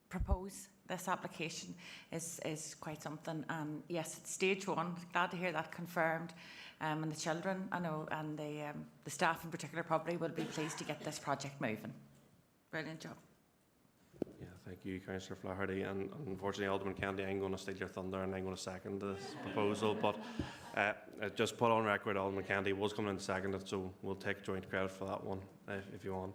propose this application is quite something. And yes, it's stage 1. Glad to hear that confirmed. And the children, I know, and the staff in particular probably will be pleased to get this project moving. Brilliant job. Yeah, thank you, Councillor Flaherty. And unfortunately, Alderman Kennedy, I'm going to steal your thunder and I'm going to second this proposal. But just put on record, Alderman Kennedy was coming in to second it, so we'll take joint credit for that one if you want.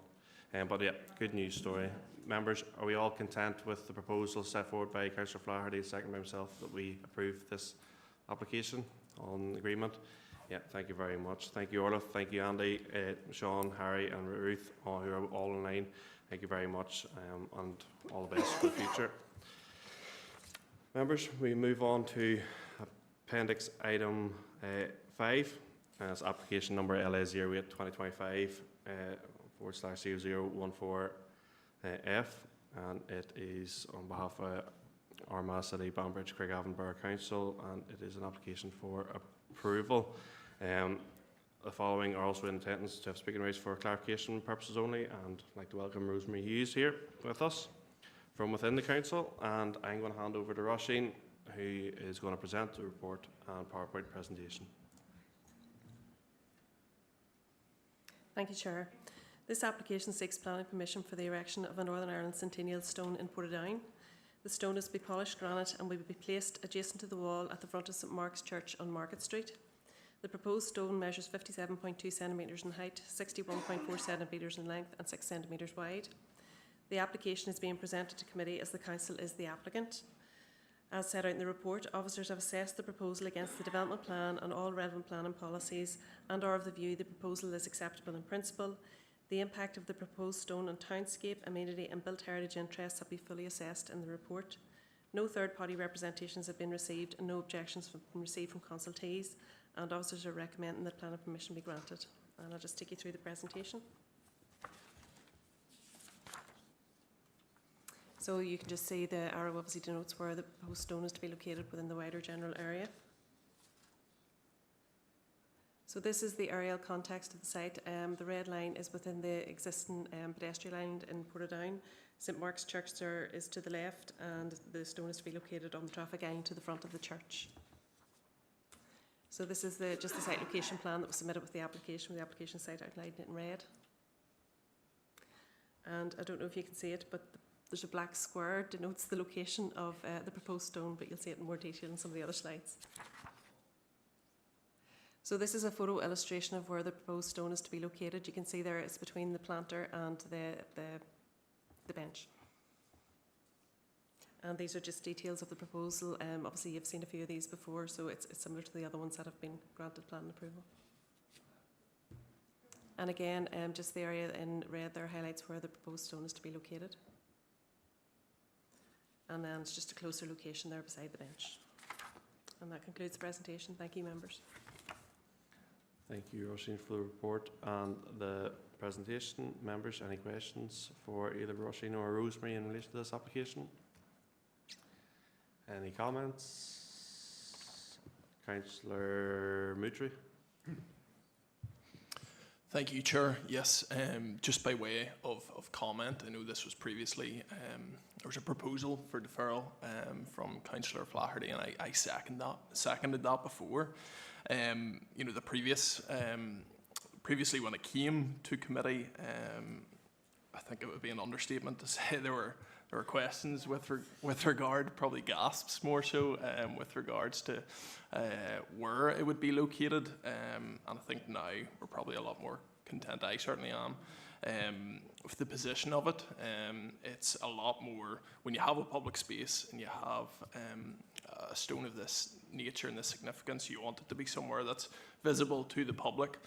But yeah, good news story. Members, are we all content with the proposal set forward by Councillor Flaherty, second by himself, that we approve this application on agreement? Yeah, thank you very much. Thank you, Orla. Thank you, Andy, Sean, Harry, and Ruth, who are all online. Thank you very much, and all the best for the future. Members, we move on to Appendix Item 5, as application number LA08 2025 /0014F, and it is on behalf of Armagh City, Banbridge, Craigavon Borough Council, and it is an application for approval. The following are also in attendance to have speaking rights for clarification purposes only, and I'd like to welcome Rosemary Hughes here with us from within the council, and I'm going to hand over to Roisin, who is going to present the report and PowerPoint presentation. Thank you, Chair. This application seeks planning permission for the erection of a Northern Ireland Centennial stone in Portadown. The stone is to be polished granite and will be placed adjacent to the wall at the front of St Mark's Church on Market Street. The proposed stone measures 57.2 centimetres in height, 61.4 centimetres in length and 6 centimetres wide. The application is being presented to committee as the council is the applicant. As set out in the report, officers have assessed the proposal against the development plan and all relevant planning policies and are of the view the proposal is acceptable in principle. The impact of the proposed stone on townscape, amenity and built heritage interests have been fully assessed in the report. No third-party representations have been received and no objections have been received from consultees, and officers are recommending that planning permission be granted. And I'll just take you through the presentation. So you can just see the arrow obviously denotes where the proposed stone is to be located within the wider general area. So this is the aerial context of the site. The red line is within the existing pedestrian line in Portadown. St Mark's Church there is to the left, and the stone is to be located on the traffic line to the front of the church. So this is just the site location plan that was submitted with the application site outlined in red. And I don't know if you can see it, but there's a black square denotes the location of the proposed stone, but you'll see it in more detail in some of the other slides. So this is a photo illustration of where the proposed stone is to be located. You can see there it's between the planter and the bench. And these are just details of the proposal. Obviously you've seen a few of these before, so it's similar to the other ones that have been granted planning approval. And again, just the area in red there highlights where the proposed stone is to be located. And then it's just a closer location there beside the bench. And that concludes the presentation. Thank you, members. Thank you, Roisin, for the report and the presentation. Members, any questions for either Roisin or Rosemary in relation to this application? Any comments? Councillor Moutry. Thank you, Chair. Yes, just by way of comment, I know this was previously, there was a proposal for deferral from Councillor Flaherty, and I seconded that before. You know, the previously when it came to committee, I think it would be an understatement to say there were questions with regard, probably gasps more so, with regards to where it would be located, and I think now we're probably a lot more content, I certainly am, with the position of it. It's a lot more, when you have a public space and you have a stone of this nature and this significance, you want it to be somewhere that's visible to the public.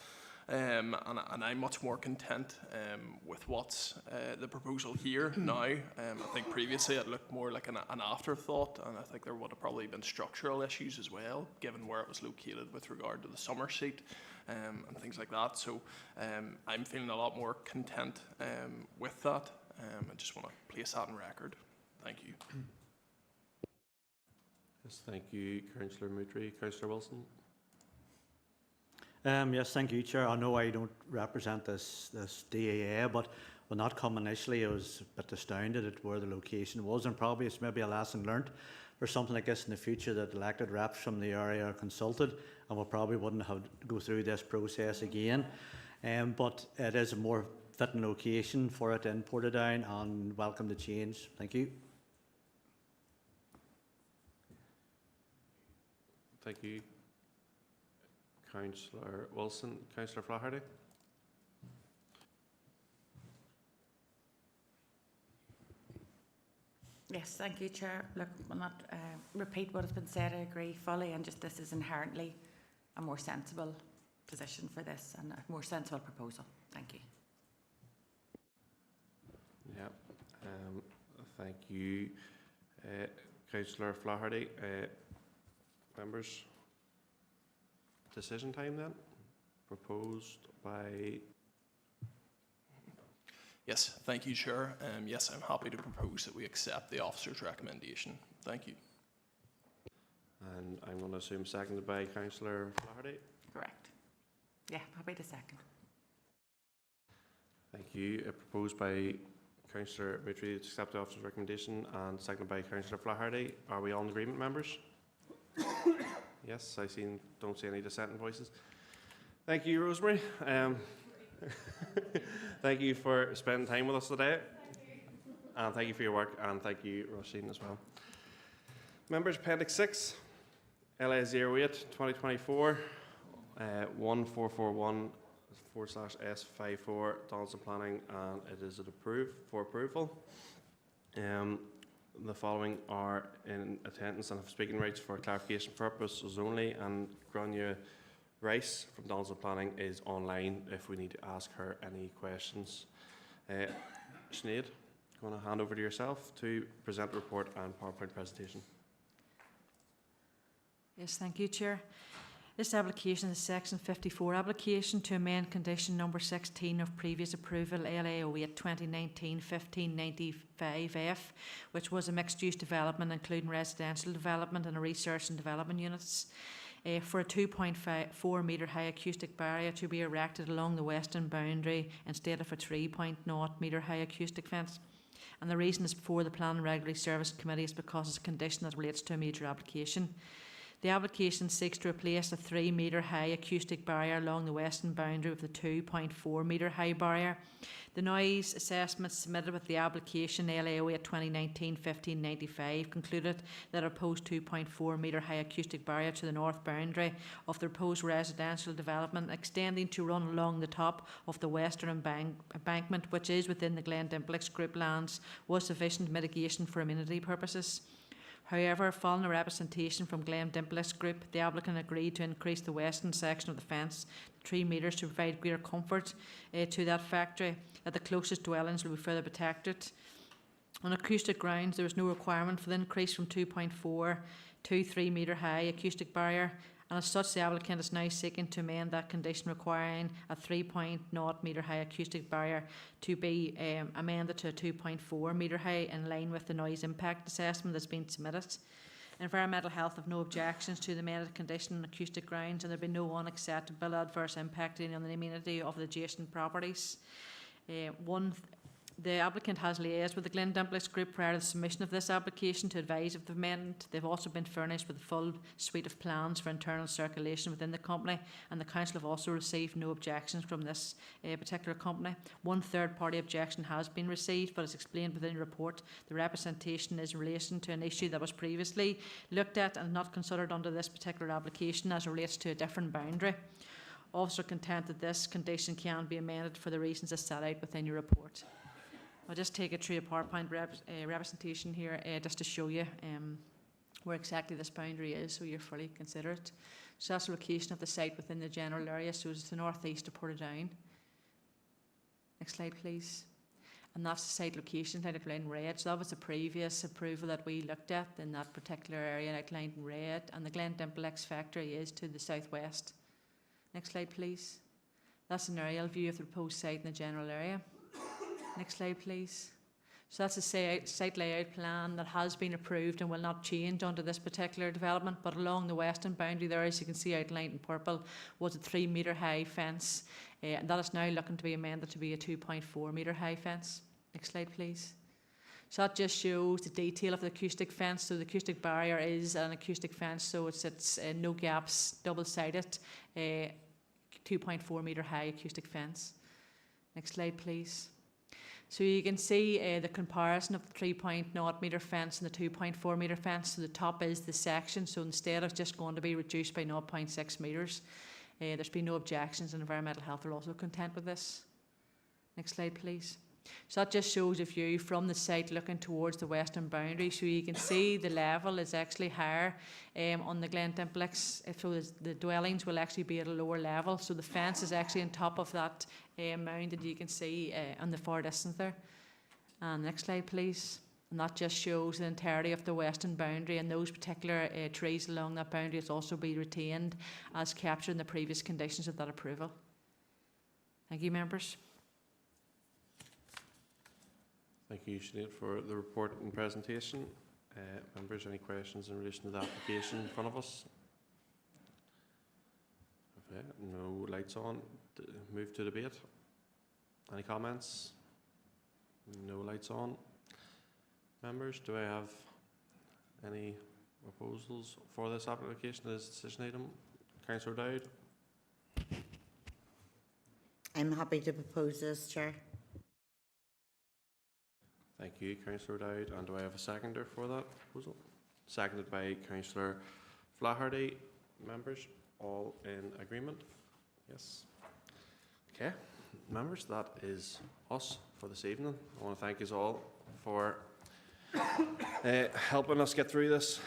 And I'm much more content with what's the proposal here now. I think previously it looked more like an afterthought, and I think there would have probably been structural issues as well, given where it was located with regard to the summer seat and things like that. So I'm feeling a lot more content with that. I just want to place that on record. Thank you. Yes, thank you, Councillor Moutry. Councillor Wilson. Yes, thank you, Chair. I know I don't represent this DAA, but when that come initially, I was a bit astounded at where the location was, and probably it's maybe a lesson learnt for something like this in the future, that elected reps from the area are consulted, and we probably wouldn't have to go through this process again. But it is a more fitting location for it in Portadown, and welcome the change. Thank you. Thank you, Councillor Wilson. Councillor Flaherty. Yes, thank you, Chair. Look, I'll not repeat what has been said. I agree fully, and just this is inherently a more sensible position for this and a more sensible proposal. Thank you. Yeah, thank you, Councillor Flaherty. Members, decision time then, proposed by... Yes, thank you, Chair. Yes, I'm happy to propose that we accept the officer's recommendation. Thank you. And I'm going to assume seconded by Councillor Flaherty. Correct. Yeah, happy to second. Thank you. Proposed by Councillor Mitri to accept the officer's recommendation and seconded by Councillor Flaherty. Are we all in agreement, members? Yes, don't see any dissenting voices. Thank you, Rosemary. Thank you for spending time with us today. And thank you for your work, and thank you, Roisin, as well. Members, Appendix 6, LA 08 2024 1441 /S54 Donaldson Planning, and it is for approval. The following are in attendance and have speaking rights for clarification purposes only, and Grania Rice from Donaldson Planning is online if we need to ask her any questions. Sinead, I'm going to hand over to yourself to present the report and PowerPoint presentation. Yes, thank you, Chair. This application is Section 54 application to amend condition number 16 of previous approval LA 08 2019 1595F, which was a mixed-use development including residential development and a research and development units, for a 2.4 metre high acoustic barrier to be erected along the western boundary instead of a 3.0 metre high acoustic fence. And the reason is before the Planning and Regulatory Service Committee is because it's a condition that relates to a major application. The application seeks to replace a 3 metre high acoustic barrier along the western boundary with a 2.4 metre high barrier. The noise assessment submitted with the application LA 08 2019 1595 concluded that a proposed 2.4 metre high acoustic barrier to the north boundary of the proposed residential development extending to run along the top of the western embankment, which is within the Glendimplex Group lands, was sufficient mitigation for amenity purposes. However, following a representation from Glendimplex Group, the applicant agreed to increase the western section of the fence to 3 metres to provide greater comfort to that factory, that the closest dwellings will be further protected. On acoustic grounds, there was no requirement for the increase from 2.4 to 3 metre high acoustic barrier, and as such the applicant is now seeking to amend that condition requiring a 3.0 metre high acoustic barrier to be amended to a 2.4 metre high in line with the noise impact assessment that's been submitted. Environmental Health have no objections to the amended condition on acoustic grounds, and there will be no unacceptable adverse impact on the amenity of the adjacent properties. The applicant has liaised with the Glendimplex Group prior to the submission of this application to advise of the amendment. They've also been furnished with a full suite of plans for internal circulation within the company, and the Council have also received no objections from this particular company. One third-party objection has been received, but as explained within the report, the representation is in relation to an issue that was previously looked at and not considered under this particular application as it relates to a different boundary. Officer content that this condition can be amended for the reasons as set out within your report. I'll just take it through a PowerPoint representation here just to show you where exactly this boundary is so you're fully considerate. So that's the location of the site within the general area, so it's the northeast of Portadown. Next slide please. And that's the site location outlined in red. So that was the previous approval that we looked at in that particular area outlined in red, and the Glendimplex factory is to the southwest. Next slide please. That's an aerial view of the proposed site in the general area. Next slide, please. So that's a site layout plan that has been approved and will not change under this particular development, but along the western boundary there, as you can see outlined in purple, was a 3 metre high fence, and that is now looking to be amended to be a 2.4 metre high fence. Next slide, please. So that just shows the detail of the acoustic fence. So the acoustic barrier is an acoustic fence, so it's no gaps, double-sided, 2.4 metre high acoustic fence. Next slide, please. So you can see the comparison of the 3.0 metre fence and the 2.4 metre fence. So the top is the section, so instead of just going to be reduced by 0.6 metres, there's been no objections, and Environmental Health are also content with this. Next slide, please. So that just shows a view from the site looking towards the western boundary. So you can see the level is actually higher on the Glen Dimplex. So the dwellings will actually be at a lower level. So the fence is actually on top of that mound that you can see on the far distance there. And next slide, please. And that just shows the entirety of the western boundary, and those particular trees along that boundary has also been retained as captured in the previous conditions of that approval. Thank you, members. Thank you, Sinead, for the report and presentation. Members, any questions in relation to the application in front of us? Okay, no lights on. Move to debate. Any comments? No lights on. Members, do I have any proposals for this application as decision item? Councillor Dowd. I'm happy to propose this, Chair. Thank you, Councillor Dowd. And do I have a seconder for that proposal? Seconded by Councillor Flaherty. Members, all in agreement? Yes. Okay, members, that is us for this evening. I want to thank you all for helping us get through this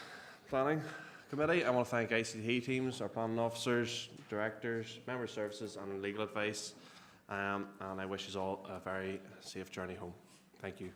planning committee. I want to thank ICT teams, our planning officers, directors, member services and legal advice. And I wish you all a very safe journey home. Thank you.